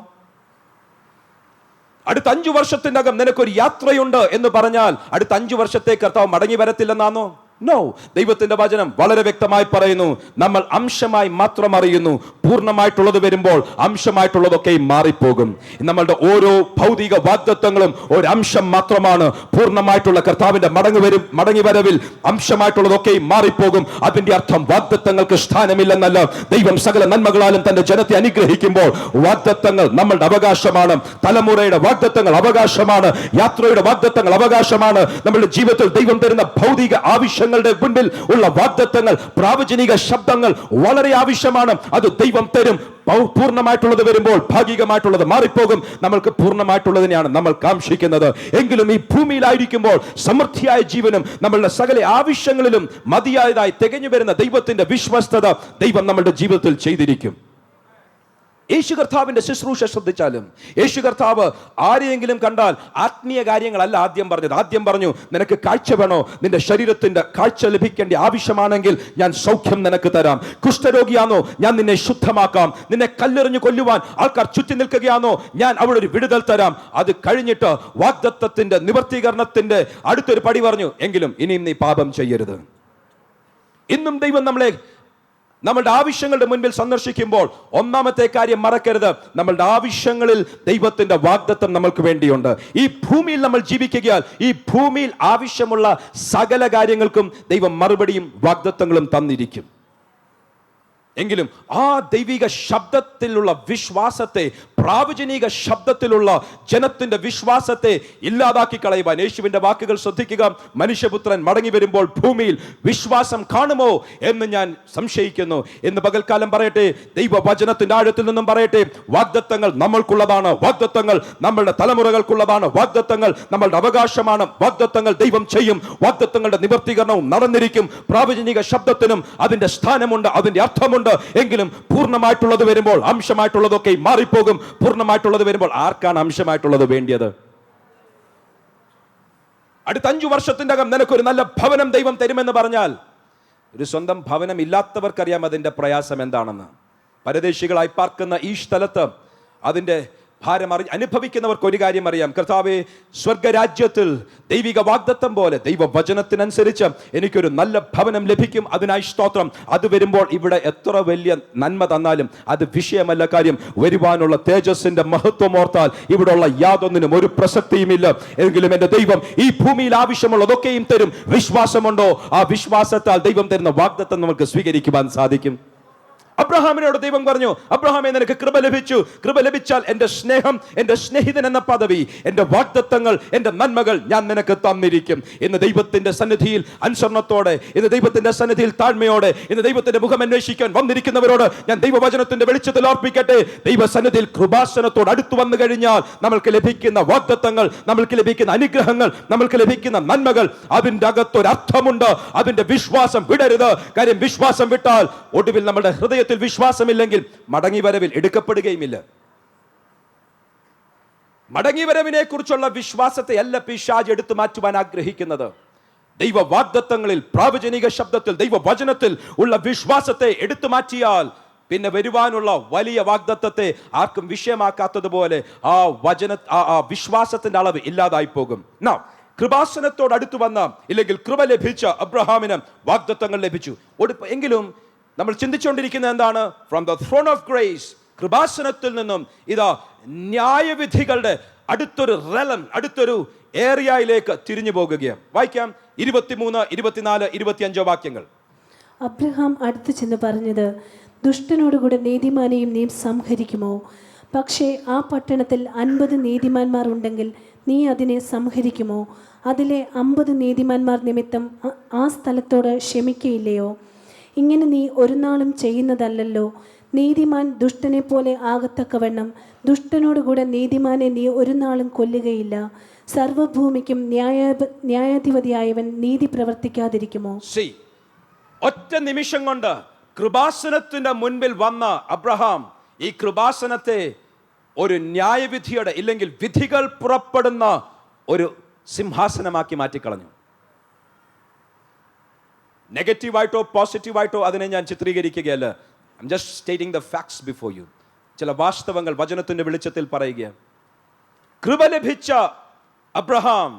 അടുത്ത 5 വർഷത്തിന്റെ അകം നിനക്കൊരു യാത്രയുണ്ട് എന്ന് പറഞ്ഞാൽ അടുത്ത 5 വർഷത്തേക്ക് കർത്താവ് മടങ്ങി വരത്തില്ലെന്നാണോ? നോ. ദൈവത്തിന്റെ വചനം വളരെ വ്യക്തമായി പറയുന്നു, നമ്മൾ അംശമായി മാത്രം അറിയുന്നു, പൂർണ്ണമായിട്ടുള്ളത് വരുമ്പോൾ അംശമായിട്ടുള്ളതൊക്കെ മാറിപ്പോകും. നമ്മളുടെ ഓരോ ഭൗതിക വാഗ്ദത്തങ്ങളും ഒരു അംശം മാത്രമാണ്. പൂർണ്ണമായിട്ടുള്ള കർത്താവിന്റെ മടങ്ങി വരവിൽ അംശമായിട്ടുള്ളതൊക്കെ മാറിപ്പോകും. അതിന്റെ അർത്ഥം വാഗ്ദത്തങ്ങൾക്ക് സ്ഥാനമില്ലെന്നല്ല. ദൈവം സകല നന്മകളാലും തന്റെ ജനത്തെ അനുഗ്രഹിക്കുമ്പോൾ വാഗ്ദത്തങ്ങൾ നമ്മളുടെ അവകാശമാണ്. തലമുറയുടെ വാഗ്ദത്തങ്ങൾ അവകാശമാണ്. യാത്രയുടെ വാഗ്ദത്തങ്ങൾ അവകാശമാണ്. നമ്മളുടെ ജീവിതത്തിൽ ദൈവം തരുന്ന ഭൗതിക ആവശ്യങ്ങൾ മുൻപിൽ ഉള്ള വാഗ്ദത്തങ്ങൾ, പ്രാവചനിക ശബ്ദങ്ങൾ വളരെ ആവശ്യമാണ്. അത് ദൈവം തരും. പൂർണ്ണമായിട്ടുള്ളത് വരുമ്പോൾ ഭാഗികമായിട്ടുള്ളത് മാറിപ്പോകും. നമ്മൾക്ക് പൂർണ്ണമായിട്ടുള്ളതിനെയാണ് നമ്മൾ കാംക്ഷിക്കുന്നത്. എങ്കിലും ഈ ഭൂമിയിലായിരിക്കുമ്പോൾ സമൃദ്ധിയായ ജീവനും നമ്മളുടെ സകല ആവശ്യങ്ങളിലും മതിയായതായി തികഞ്ഞു വരുന്ന ദൈവത്തിന്റെ വിശ്വസ്തത ദൈവം നമ്മളുടെ ജീവിതത്തിൽ ചെയ്തിരിക്കും. യേശു കർത്താവിന്റെ ശുശ്രൂഷ ശ്രദ്ധിച്ചാലും യേശു കർത്താവ് ആരെയെങ്കിലും കണ്ടാൽ ആത്മീയ കാര്യങ്ങളല്ല ആദ്യം പറഞ്ഞത്. ആദ്യം പറഞ്ഞു, നിനക്ക് കാഴ്ച വേണോ? നിന്റെ ശരീരത്തിന്റെ കാഴ്ച ലഭിക്കേണ്ട ആവശ്യമാണെങ്കിൽ ഞാൻ സൗഖ്യം നിനക്ക് തരാം. കുഷ്ഠരോഗിയാണോ? ഞാൻ നിന്നെ ശുദ്ധമാക്കാം. നിന്നെ കല്ലെറിഞ്ഞു കൊല്ലുവാൻ ആൾക്കാർ ചുറ്റി നിൽക്കുകയാണോ? ഞാൻ അവിടെ ഒരു വിടുതൽ തരാം. അത് കഴിഞ്ഞിട്ട് വാഗ്ദത്തത്തിന്റെ നിവർത്തീകരണത്തിന്റെ അടുത്തൊരു പടി പറഞ്ഞു, എങ്കിലും ഇനിയും നീ പാപം ചെയ്യരുത്. ഇന്നും ദൈവം നമ്മളുടെ ആവശ്യങ്ങളുടെ മുൻപിൽ സന്ദർശിക്കുമ്പോൾ ഒന്നാമത്തെ കാര്യം മറക്കരുത്, നമ്മളുടെ ആവശ്യങ്ങളിൽ ദൈവത്തിന്റെ വാഗ്ദത്തം നമ്മൾക്ക് വേണ്ടിയുണ്ട്. ഈ ഭൂമിയിൽ നമ്മൾ ജീവിക്കുകയാൽ ഈ ഭൂമിയിൽ ആവശ്യമുള്ള സകല കാര്യങ്ങൾക്കും ദൈവം മറുപടിയും വാഗ്ദത്തങ്ങളും തന്നിരിക്കും. എങ്കിലും ആ ദൈവിക ശബ്ദത്തിലുള്ള വിശ്വാസത്തെ, പ്രാവചനിക ശബ്ദത്തിലുള്ള ജനത്തിന്റെ വിശ്വാസത്തെ ഇല്ലാതാക്കി കളയുവാൻ യേശുവിന്റെ വാക്കുകൾ ശ്രദ്ധിക്കുക. മനുഷ്യപുത്രൻ മടങ്ങി വരുമ്പോൾ ഭൂമിയിൽ വിശ്വാസം കാണുമോ എന്ന് ഞാൻ സംശയിക്കുന്നു. എന്ന് പകൽക്കാലം പറയട്ടെ, ദൈവവചനത്തിന്റെ ആഴത്തിൽ നിന്നും പറയട്ടെ, വാഗ്ദത്തങ്ങൾ നമ്മൾക്കുള്ളതാണ്. വാഗ്ദത്തങ്ങൾ നമ്മളുടെ തലമുറകൾക്കുള്ളതാണ്. വാഗ്ദത്തങ്ങൾ നമ്മളുടെ അവകാശമാണ്. വാഗ്ദത്തങ്ങൾ ദൈവം ചെയ്യും. വാഗ്ദത്തങ്ങളുടെ നിവർത്തീകരണവും നടന്നിരിക്കും. പ്രാവചനിക ശബ്ദത്തിനും അതിന്റെ സ്ഥാനമുണ്ട്, അതിന്റെ അർത്ഥമുണ്ട്. എങ്കിലും പൂർണ്ണമായിട്ടുള്ളത് വരുമ്പോൾ അംശമായിട്ടുള്ളതൊക്കെ മാറിപ്പോകും. പൂർണ്ണമായിട്ടുള്ളത് വരുമ്പോൾ ആർക്കാണ് അംശമായിട്ടുള്ളത് വേണ്ടിയത്? അടുത്ത 5 വർഷത്തിന്റെ അകം നിനക്കൊരു നല്ല ഭവനം ദൈവം തരുമെന്ന് പറഞ്ഞാൽ ഒരു സ്വന്തം ഭവനം ഇല്ലാത്തവർക്കറിയാം അതിന്റെ പ്രയാസം എന്താണെന്ന്. പരദേശികളായി പാർക്കുന്ന ഈ സ്ഥലത്ത് അതിന്റെ ഭാരം അനുഭവിക്കുന്നവർക്ക് ഒരു കാര്യം അറിയാം, കർത്താവേ, സ്വർഗരാജ്യത്തിൽ ദൈവിക വാഗ്ദത്തം പോലെ ദൈവവചനത്തിനനുസരിച്ച് എനിക്കൊരു നല്ല ഭവനം ലഭിക്കും. അതിനായി സ്തോത്രം. അത് വരുമ്പോൾ ഇവിടെ എത്ര വലിയ നന്മ തന്നാലും അത് വിഷയമല്ല. കാര്യം, വരുവാനുള്ള തേജസ്സിന്റെ മഹത്വം ഓർത്താൽ ഇവിടെയുള്ള യാതൊന്നിനും ഒരു പ്രസക്തിയുമില്ല. എങ്കിലും എന്റെ ദൈവം ഈ ഭൂമിയിൽ ആവശ്യമുള്ളതൊക്കെയും തരും. വിശ്വാസമുണ്ടോ? ആ വിശ്വാസത്താൽ ദൈവം തരുന്ന വാഗ്ദത്തം നമുക്ക് സ്വീകരിക്കുവാൻ സാധിക്കും. അബ്രഹാമിനോട് ദൈവം പറഞ്ഞു, അബ്രഹാമേ, നിനക്ക് കൃപ ലഭിച്ചു. കൃപ ലഭിച്ചാൽ എന്റെ സ്നേഹം, എന്റെ സ്നേഹിതൻ എന്ന പദവി, എന്റെ വാഗ്ദത്തങ്ങൾ, എന്റെ നന്മകൾ ഞാൻ നിനക്ക് തന്നിരിക്കും. ഇന്ന് ദൈവത്തിന്റെ സന്നിധിയിൽ അനുസരണത്തോടെ, ഇന്ന് ദൈവത്തിന്റെ സന്നിധിയിൽ താഴ്മയോടെ, ഇന്ന് ദൈവത്തിന്റെ മുഖം അന്വേഷിക്കാൻ വന്നിരിക്കുന്നവരോട് ഞാൻ ദൈവവചനത്തിന്റെ വെളിച്ചത്തിൽ ഓർപ്പിക്കട്ടെ, ദൈവസന്നിധിയിൽ കൃപാസനത്തോട് അടുത്തു വന്നു കഴിഞ്ഞാൽ നമ്മൾക്ക് ലഭിക്കുന്ന വാഗ്ദത്തങ്ങൾ, നമ്മൾക്ക് ലഭിക്കുന്ന അനുഗ്രഹങ്ങൾ, നമ്മൾക്ക് ലഭിക്കുന്ന നന്മകൾ, അതിന്റെ അകത്തൊരർത്ഥമുണ്ട്. അതിന്റെ വിശ്വാസം വിടരുത്. കാര്യം, വിശ്വാസം വിട്ടാൽ ഒടുവിൽ നമ്മുടെ ഹൃദയ വിശ്വാസമില്ലെങ്കിൽ മടങ്ങിവരവിൽ എടുക്കപ്പെടുകയുമില്ല. മടങ്ങിവരവിനെ കുറിച്ചുള്ള വിശ്വാസത്തെ അല്ല പിശാച് എടുത്തു മാറ്റുവാൻ ആഗ്രഹിക്കുന്നത്. ദൈവ വാഗ്ദത്തങ്ങളിൽ, പ്രാവചനിക ശബ്ദത്തിൽ, ദൈവവചനത്തിൽ ഉള്ള വിശ്വാസത്തെ എടുത്തു മാറ്റിയാൽ പിന്നെ വരുവാനുള്ള വലിയ വാഗ്ദത്തത്തെ ആർക്കും വിഷയമാക്കാത്തതുപോലെ ആ വിശ്വാസത്തിന്റെ അളവ് ഇല്ലാതായി പോകും. കൃപാസനത്തോട് അടുത്തു വന്ന, ഇല്ലെങ്കിൽ കൃപ ലഭിച്ച അബ്രഹാമിന് വാഗ്ദത്തങ്ങൾ ലഭിച്ചു. എങ്കിലും നമ്മൾ ചിന്തിച്ചുകൊണ്ടിരിക്കുന്നത് എന്താണ്? From the throne of grace, കൃപാസനത്തിൽ നിന്നും ഇതാ ന്യായവിധികളുടെ അടുത്തൊരു റെലം, അടുത്തൊരു ഏരിയയിലേക്ക് തിരിഞ്ഞു പോകുകയാണ്. വായിക്കാം, 23, 24, 25 വാക്യങ്ങൾ. അബ്രഹാം അടുത്തു ചെന്ന് പറഞ്ഞത്, ദുഷ്ടനോടുകൂടെ നീതിമാനെയും നീ സംഹരിക്കുമോ? പക്ഷേ ആ പട്ടണത്തിൽ 50 നീതിമാന്മാർ ഉണ്ടെങ്കിൽ നീ അതിനെ സംഹരിക്കുമോ? അതിലെ 50 നീതിമാന്മാർ നിമിത്തം ആ സ്ഥലത്തോട് ക്ഷമിക്കയില്ലയോ? ഇങ്ങനെ നീ ഒരു നാളും ചെയ്യുന്നതല്ലല്ലോ. നീതിമാൻ ദുഷ്ടനെ പോലെ ആകത്തക്കവണ്ണം ദുഷ്ടനോടുകൂടെ നീതിമാനെ നീ ഒരു നാളും കൊല്ലുകയില്ല. സർവഭൂമിക്കും ന്യായാധിപതിയായവൻ നീതി പ്രവർത്തിക്കാതിരിക്കുമോ? ഒറ്റ നിമിഷം കൊണ്ട് കൃപാസനത്തിന്റെ മുൻപിൽ വന്ന അബ്രഹാം ഈ കൃപാസനത്തെ ഒരു ന്യായവിധിയുടെ ഇല്ലെങ്കിൽ വിധികൾ പുറപ്പെടുന്ന ഒരു സിംഹാസനമാക്കി മാറ്റിക്കളഞ്ഞു. നെഗറ്റീവായിട്ടോ പോസിറ്റീവായിട്ടോ അതിനെ ഞാൻ ചിത്രീകരിക്കുകയല്ല. I am just stating the facts before you. ചില വാസ്തവങ്ങൾ വചനത്തിന്റെ വെളിച്ചത്തിൽ പറയുക. കൃപ ലഭിച്ച അബ്രഹാം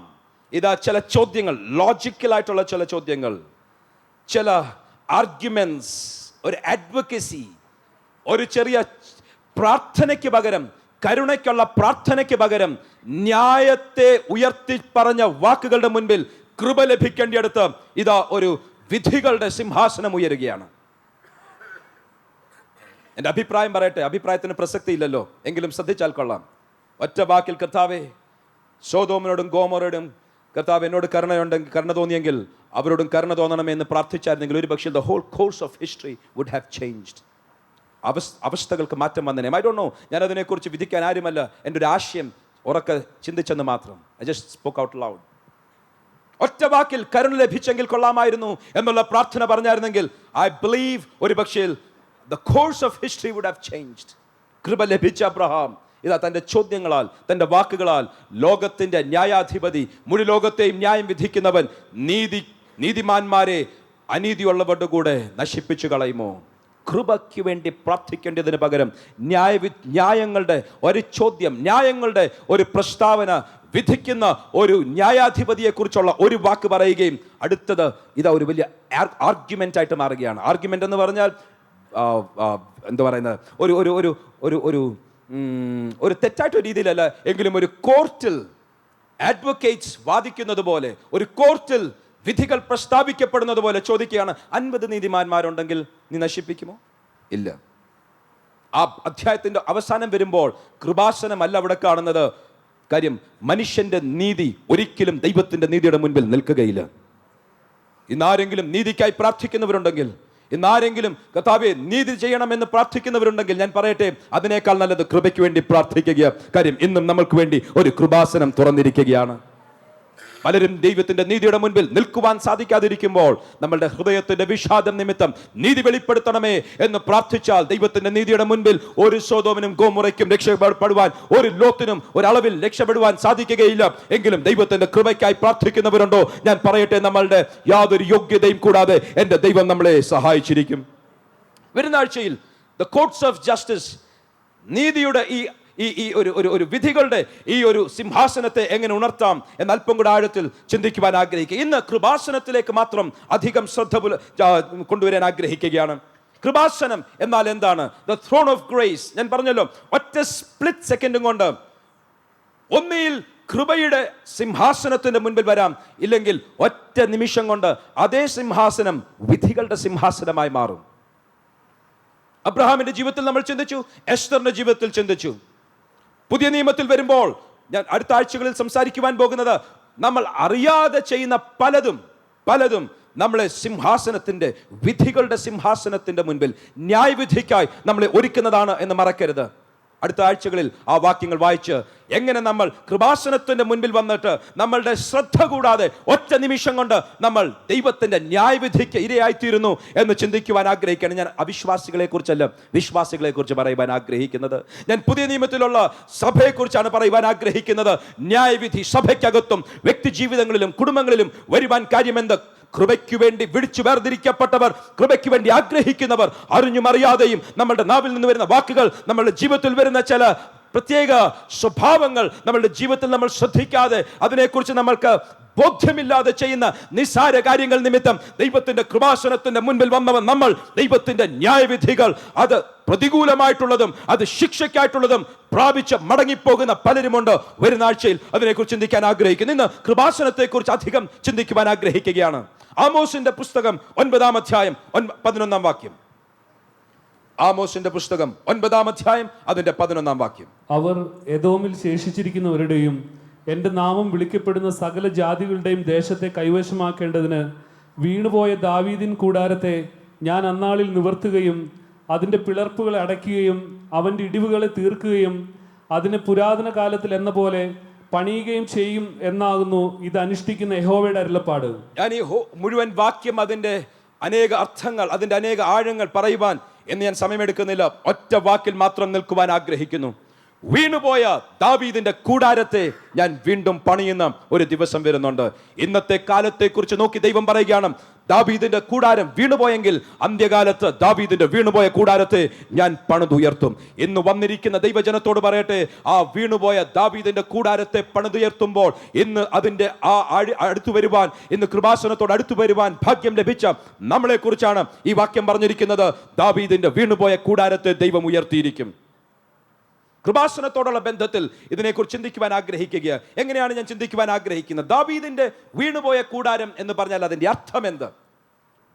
ഇതാ ചില ചോദ്യങ്ങൾ, ലോജിക്കലായിട്ടുള്ള ചില ചോദ്യങ്ങൾ, ചില ആർഗ്യുമെന്റ്സ്, ഒരു അഡ്വക്കസി, ഒരു ചെറിയ പ്രാർത്ഥനയ്ക്ക് പകരം, കരുണയ്ക്കുള്ള പ്രാർത്ഥനയ്ക്ക് പകരം ന്യായത്തെ ഉയർത്തി പറഞ്ഞ വാക്കുകളുടെ മുൻപിൽ കൃപ ലഭിക്കേണ്ടിയെടുത്ത് ഇതാ ഒരു വിധികളുടെ സിംഹാസനം ഉയരുകയാണ്. എൻ്റെ അഭിപ്രായം പറയട്ടെ, അഭിപ്രായത്തിന് പ്രസക്തി ഇല്ലല്ലോ, എങ്കിലും ശ്രദ്ധിച്ചാൽ കൊള്ളാം. ഒറ്റ വാക്കിൽ കർത്താവേ, സോദോമിനോടും ഗോമോരോടും കർത്താവ് എന്നോട് കരുണ തോന്നിയെങ്കിൽ അവരോടും കരുണ തോന്നണമേ എന്ന് പ്രാർത്ഥിച്ചായിരുന്നെങ്കിൽ ഒരു പക്ഷേ the whole course of history would have changed. അവസ്ഥകൾക്ക് മാറ്റം വന്നേനെ. ഐ ഡോണ്ട് നോ, ഞാൻ അതിനെക്കുറിച്ച് വിധിക്കാൻ ആരുമല്ല. എൻ്റെ ഒരു ആശയം ഉറക്കെ ചിന്തിച്ചെന്ന് മാത്രം. I just spoke out loud. ഒറ്റ വാക്കിൽ കരുണ ലഭിച്ചെങ്കിൽ കൊള്ളാമായിരുന്നു എന്നുള്ള പ്രാർത്ഥന പറഞ്ഞായിരുന്നെങ്കിൽ ഐ ബിലീവ് ഒരു പക്ഷേ the course of history would have changed. കൃപ ലഭിച്ച അബ്രഹാം ഇതാ തൻ്റെ ചോദ്യങ്ങളാൽ, തൻ്റെ വാക്കുകളാൽ ലോകത്തിൻ്റെ ന്യായാധിപതി, മുഴു ലോകത്തെയും ന്യായം വിധിക്കുന്നവൻ നീതിമാന്മാരെ അനീതിയുള്ളവരുടെ കൂടെ നശിപ്പിച്ചു കളയുമോ? കൃപയ്ക്ക് വേണ്ടി പ്രാർത്ഥിക്കേണ്ടതിന് പകരം ന്യായങ്ങളുടെ ഒരു ചോദ്യം, ന്യായങ്ങളുടെ ഒരു പ്രസ്താവന, വിധിക്കുന്ന ഒരു ന്യായാധിപതിയെ കുറിച്ചുള്ള ഒരു വാക്ക് പറയുകയും അടുത്തത് ഇതാ ഒരു വലിയ ആർഗ്യുമെന്റ് ആയിട്ട് മാറുകയാണ്. ആർഗ്യുമെന്റ് എന്ന് പറഞ്ഞാൽ എന്താ പറയുന്നത്, ഒരു ഒരു ഒരു ഒരു ഒരു ഒരു തെറ്റായിട്ട രീതിയിലല്ല എങ്കിലും ഒരു കോർട്ടിൽ അഡ്വക്കേറ്റ്സ് വാദിക്കുന്നത് പോലെ, ഒരു കോർട്ടിൽ വിധികൾ പ്രസ്താവിക്കപ്പെടുന്നത് പോലെ ചോദിക്കുകയാണ്, 50 നീതിമാന്മാരുണ്ടെങ്കിൽ നീ നശിപ്പിക്കുമോ? ഇല്ല. ആ അധ്യായത്തിന്റെ അവസാനം വരുമ്പോൾ കൃപാസനമല്ല അവിടെ കാണുന്നത്. കാര്യം, മനുഷ്യന്റെ നീതി ഒരിക്കലും ദൈവത്തിന്റെ നീതിയുടെ മുൻപിൽ നിൽക്കുകയില്ല. ഇന്നാരെങ്കിലും നീതിക്കായി പ്രാർത്ഥിക്കുന്നവരുണ്ടെങ്കിൽ, ഇന്നാരെങ്കിലും കർത്താവേ നീതി ചെയ്യണമെന്ന് പ്രാർത്ഥിക്കുന്നവരുണ്ടെങ്കിൽ ഞാൻ പറയട്ടെ, അതിനേക്കാൾ നല്ലത് കൃപയ്ക്ക് വേണ്ടി പ്രാർത്ഥിക്കുക. കാര്യം, ഇന്നും നമ്മൾക്ക് വേണ്ടി ഒരു കൃപാസനം തുറന്നിരിക്കുകയാണ്. പലരും ദൈവത്തിന്റെ നീതിയുടെ മുൻപിൽ നിൽക്കുവാൻ സാധിക്കാതിരിക്കുമ്പോൾ നമ്മളുടെ ഹൃദയത്തിന്റെ വിഷാദം നിമിത്തം നീതി വെളിപ്പെടുത്തണമേ എന്ന് പ്രാർത്ഥിച്ചാൽ ദൈവത്തിന്റെ നീതിയുടെ മുൻപിൽ ഒരു സോദോമിനും ഗോമോറയ്ക്കും രക്ഷപ്പെടുവാൻ, ഒരു ലോത്തിനും ഒരളവിൽ രക്ഷപ്പെടുവാൻ സാധിക്കുകയില്ല. എങ്കിലും ദൈവത്തിന്റെ കൃപയ്ക്കായി പ്രാർത്ഥിക്കുന്നവരുണ്ടോ? ഞാൻ പറയട്ടെ, നമ്മളുടെ യാതൊരു യോഗ്യതയും കൂടാതെ എൻ്റെ ദൈവം നമ്മളെ സഹായിച്ചിരിക്കും. വരുന്ന ആഴ്ചയിൽ ദ കോർട്ട്സ് ഓഫ് ജസ്റ്റിസ്, നീതിയുടെ ഈ ഒരു വിധികളുടെ ഈ ഒരു സിംഹാസനത്തെ എങ്ങനെ ഉണർത്താം എന്ന് അല്പം കൂടെ ആഴത്തിൽ ചിന്തിക്കുവാൻ ആഗ്രഹിക്കുക. ഇന്ന് കൃപാസനത്തിലേക്ക് മാത്രം അധികം ശ്രദ്ധ കൊണ്ടുവരാൻ ആഗ്രഹിക്കുകയാണ്. കൃപാസനം എന്നാൽ എന്താണ്? The throne of grace. ഞാൻ പറഞ്ഞല്ലോ, ഒറ്റ സ്പ്ലിറ്റ് സെക്കൻഡും കൊണ്ട് ഒന്നിയിൽ കൃപയുടെ സിംഹാസനത്തിന്റെ മുൻപിൽ വരാം, ഇല്ലെങ്കിൽ ഒറ്റ നിമിഷം കൊണ്ട് അതേ സിംഹാസനം വിധികളുടെ സിംഹാസനമായി മാറും. അബ്രഹാമിന്റെ ജീവിതത്തിൽ നമ്മൾ ചിന്തിച്ചു, എസ്തറിന്റെ ജീവിതത്തിൽ ചിന്തിച്ചു. പുതിയ നിയമത്തിൽ വരുമ്പോൾ ഞാൻ അടുത്ത ആഴ്ചകളിൽ സംസാരിക്കുവാൻ പോകുന്നത്, നമ്മൾ അറിയാതെ ചെയ്യുന്ന പലതും നമ്മളെ സിംഹാസനത്തിന്റെ, വിധികളുടെ സിംഹാസനത്തിന്റെ മുൻപിൽ ന്യായവിധിക്കായി നമ്മളെ ഒരുക്കുന്നതാണ് എന്ന് മറക്കരുത്. അടുത്ത ആഴ്ചകളിൽ ആ വാക്യങ്ങൾ വായിച്ച് എങ്ങനെ നമ്മൾ കൃപാസനത്തിന്റെ മുൻപിൽ വന്നിട്ട് നമ്മളുടെ ശ്രദ്ധ കൂടാതെ ഒറ്റ നിമിഷം കൊണ്ട് നമ്മൾ ദൈവത്തിന്റെ ന്യായവിധിക്ക് ഇരയായിത്തീരുന്നു എന്ന് ചിന്തിക്കുവാൻ ആഗ്രഹിക്കുകയാണ്. ഞാൻ അവിശ്വാസികളെ കുറിച്ചല്ല, വിശ്വാസികളെ കുറിച്ച് പറയുവാൻ ആഗ്രഹിക്കുന്നത്. ഞാൻ പുതിയ നിയമത്തിലുള്ള സഭയെക്കുറിച്ചാണ് പറയുവാൻ ആഗ്രഹിക്കുന്നത്. ന്യായവിധി സഭയ്ക്കകത്തും വ്യക്തി ജീവിതങ്ങളിലും കുടുംബങ്ങളിലും വരുവാൻ കാര്യമെന്ത്? കൃപയ്ക്ക് വേണ്ടി വിളിച്ചു വേർതിരിക്കപ്പെട്ടവർ, കൃപയ്ക്ക് വേണ്ടി ആഗ്രഹിക്കുന്നവർ, അറിഞ്ഞും അറിയാതെയും നമ്മളുടെ നാവിൽ നിന്ന് വരുന്ന വാക്കുകൾ, നമ്മളുടെ ജീവിതത്തിൽ വരുന്ന ചില പ്രത്യേക സ്വഭാവങ്ങൾ നമ്മളുടെ ജീവിതത്തിൽ നമ്മൾ ശ്രദ്ധിക്കാതെ, അതിനെക്കുറിച്ച് നമ്മൾക്ക് ബോധ്യമില്ലാതെ ചെയ്യുന്ന നിസ്സാര കാര്യങ്ങൾ നിമിത്തം ദൈവത്തിന്റെ കൃപാസനത്തിന്റെ മുൻപിൽ വന്നവൻ നമ്മൾ ദൈവത്തിന്റെ ന്യായവിധികൾ, അത് പ്രതികൂലമായിട്ടുള്ളതും അത് ശിക്ഷയ്ക്കായിട്ടുള്ളതും പ്രാപിച്ച് മടങ്ങിപ്പോകുന്ന പലരുമുണ്ട്. വരുന്ന ആഴ്ചയിൽ അതിനെക്കുറിച്ച് ചിന്തിക്കാൻ ആഗ്രഹിക്കുന്നു. ഇന്ന് കൃപാസനത്തെക്കുറിച്ച് അധികം ചിന്തിക്കുവാൻ ആഗ്രഹിക്കുകയാണ്. ആമോസിന്റെ പുസ്തകം 9-ാം അധ്യായം 11-ാം വാക്യം. ആമോസിന്റെ പുസ്തകം 9-ാം അധ്യായം അതിന്റെ 11-ാം വാക്യം. അവർ എദോമിൽ ശേഷിച്ചിരിക്കുന്നവരുടെയും എൻ്റെ നാമം വിളിക്കപ്പെടുന്ന സകല ജാതികളുടെയും ദേശത്തെ കൈവശമാക്കേണ്ടതിന് വീണുപോയ ദാവീദിൻ കൂടാരത്തെ ഞാൻ അന്നാളിൽ നിവർത്തുകയും അതിൻ്റെ പിളർപ്പുകളെ അടയ്ക്കുകയും അവൻ്റെ ഇടിവുകളെ തീർക്കുകയും അതിനെ പുരാതന കാലത്തിൽ എന്ന പോലെ പണിയുകയും ചെയ്യും എന്നാകുന്നു ഇത് അനുഷ്ഠിക്കുന്ന യഹോവയുടെ അരുളപ്പാട്. ഞാൻ ഈ മുഴുവൻ വാക്യം, അതിന്റെ അനേക അർത്ഥങ്ങൾ, അതിന്റെ അനേക ആഴങ്ങൾ പറയുവാൻ എന്ന് ഞാൻ സമയമെടുക്കുന്നില്ല. ഒറ്റ വാക്കിൽ മാത്രം നിൽക്കുവാൻ ആഗ്രഹിക്കുന്നു. വീണുപോയ ദാവീദിന്റെ കൂടാരത്തെ ഞാൻ വീണ്ടും പണിയുന്ന ഒരു ദിവസം വരുന്നുണ്ട്. ഇന്നത്തെ കാലത്തെ കുറിച്ച് നോക്കി ദൈവം പറയുകയാണ്, ദാവീദിന്റെ കൂടാരം വീണുപോയെങ്കിൽ അന്ത്യകാലത്ത് ദാവീദിന്റെ വീണുപോയ കൂടാരത്തെ ഞാൻ പണിതുയർത്തും. ഇന്ന് വന്നിരിക്കുന്ന ദൈവജനത്തോട് പറയട്ടെ, ആ വീണുപോയ ദാവീദിന്റെ കൂടാരത്തെ പണിതുയർത്തുമ്പോൾ ഇന്ന് അതിന്റെ അടുത്തു വരുവാൻ, ഇന്ന് കൃപാസനത്തോട് അടുത്തു വരുവാൻ ഭാഗ്യം ലഭിച്ച നമ്മളെ കുറിച്ചാണ് ഈ വാക്യം പറഞ്ഞിരിക്കുന്നത്. ദാവീദിന്റെ വീണുപോയ കൂടാരത്തെ ദൈവം ഉയർത്തിയിരിക്കും. കൃപാസനത്തോടുള്ള ബന്ധത്തിൽ ഇതിനെക്കുറിച്ച് ചിന്തിക്കുവാൻ ആഗ്രഹിക്കുക. എങ്ങനെയാണ് ഞാൻ ചിന്തിക്കുവാൻ ആഗ്രഹിക്കുന്നത്? ദാവീദിന്റെ വീണുപോയ കൂടാരം എന്ന് പറഞ്ഞാൽ അതിന്റെ അർത്ഥം എന്ത്?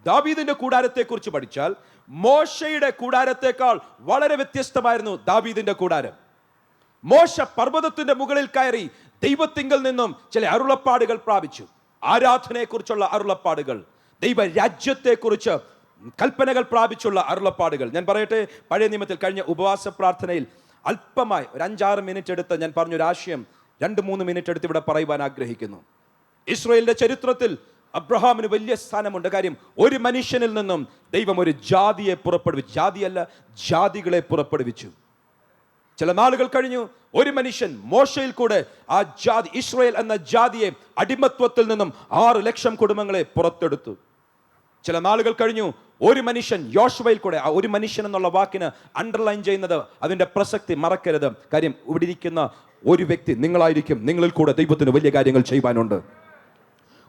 ദാവീദിന്റെ കൂടാരത്തെക്കുറിച്ച് പഠിച്ചാൽ മോശയുടെ കൂടാരത്തെക്കാൾ വളരെ വ്യത്യസ്തമായിരുന്നു ദാവീദിന്റെ കൂടാരം. മോശ പർവ്വതത്തിന്റെ മുകളിൽ കയറി ദൈവത്തിങ്കൽ നിന്നും ചില അരുളപ്പാടുകൾ പ്രാപിച്ചു. ആരാധനയെക്കുറിച്ചുള്ള അരുളപ്പാടുകൾ, ദൈവ രാജ്യത്തെക്കുറിച്ച് കൽപ്പനകൾ പ്രാപിച്ചുള്ള അരുളപ്പാടുകൾ. ഞാൻ പറയട്ടെ, പഴയ നിയമത്തിൽ കഴിഞ്ഞ ഉപവാസ പ്രാർത്ഥനയിൽ അല്പമായി ഒരു 5-6 മിനിറ്റ് എടുത്ത് ഞാൻ പറഞ്ഞൊരു ആശയം 2-3 മിനിറ്റ് എടുത്ത് ഇവിടെ പറയുവാൻ ആഗ്രഹിക്കുന്നു. ഇസ്രായേലിന്റെ ചരിത്രത്തിൽ അബ്രഹാമിന് വലിയ സ്ഥാനമുണ്ട്. കാര്യം, ഒരു മനുഷ്യനിൽ നിന്നും ദൈവം ഒരു ജാതിയെ പുറപ്പെടുവിച്ചു. ജാതിയല്ല, ജാതികളെ പുറപ്പെടുവിച്ചു. ചില നാളുകൾ കഴിഞ്ഞു, ഒരു മനുഷ്യൻ മോശയിൽ കൂടെ ആ ജാതി, ഇസ്രായേൽ എന്ന ജാതിയെ അടിമത്വത്തിൽ നിന്നും 6 ലക്ഷം കുടുംബങ്ങളെ പുറത്തെടുത്തു. ചില നാളുകൾ കഴിഞ്ഞു, ഒരു മനുഷ്യൻ യോശുവയിൽ കൂടെ. ആ ഒരു മനുഷ്യൻ എന്നുള്ള വാക്കിന് അണ്ടർലൈൻ ചെയ്യുന്നത് അതിന്റെ പ്രസക്തി മറക്കരുത്. കാര്യം, ഇവിടെ ഇരിക്കുന്ന ഒരു വ്യക്തി നിങ്ങളായിരിക്കും. നിങ്ങളിൽ കൂടെ ദൈവത്തിന് വലിയ കാര്യങ്ങൾ ചെയ്യുവാനുണ്ട്.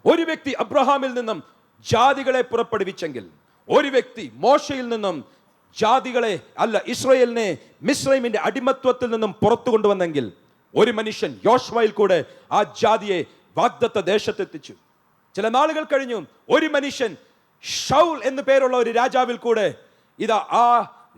ഒരു വ്യക്തി അബ്രഹാമിൽ നിന്നും ജാതികളെ പുറപ്പെടുവിച്ചെങ്കിൽ, ഒരു വ്യക്തി മോശയിൽ നിന്നും ജാതികളെ അല്ല ഇസ്രായേലിനെ മിസ്രൈമിന്റെ അടിമത്വത്തിൽ നിന്നും പുറത്തു കൊണ്ടുവന്നെങ്കിൽ, ഒരു മനുഷ്യൻ യോശുവയിൽ കൂടെ ആ ജാതിയെ വാഗ്ദത്ത ദേശത്തെത്തിച്ചു. ചില നാളുകൾ കഴിഞ്ഞു, ഒരു മനുഷ്യൻ ഷൗൽ എന്ന് പേരുള്ള ഒരു രാജാവിൽ കൂടെ ഇതാ ആ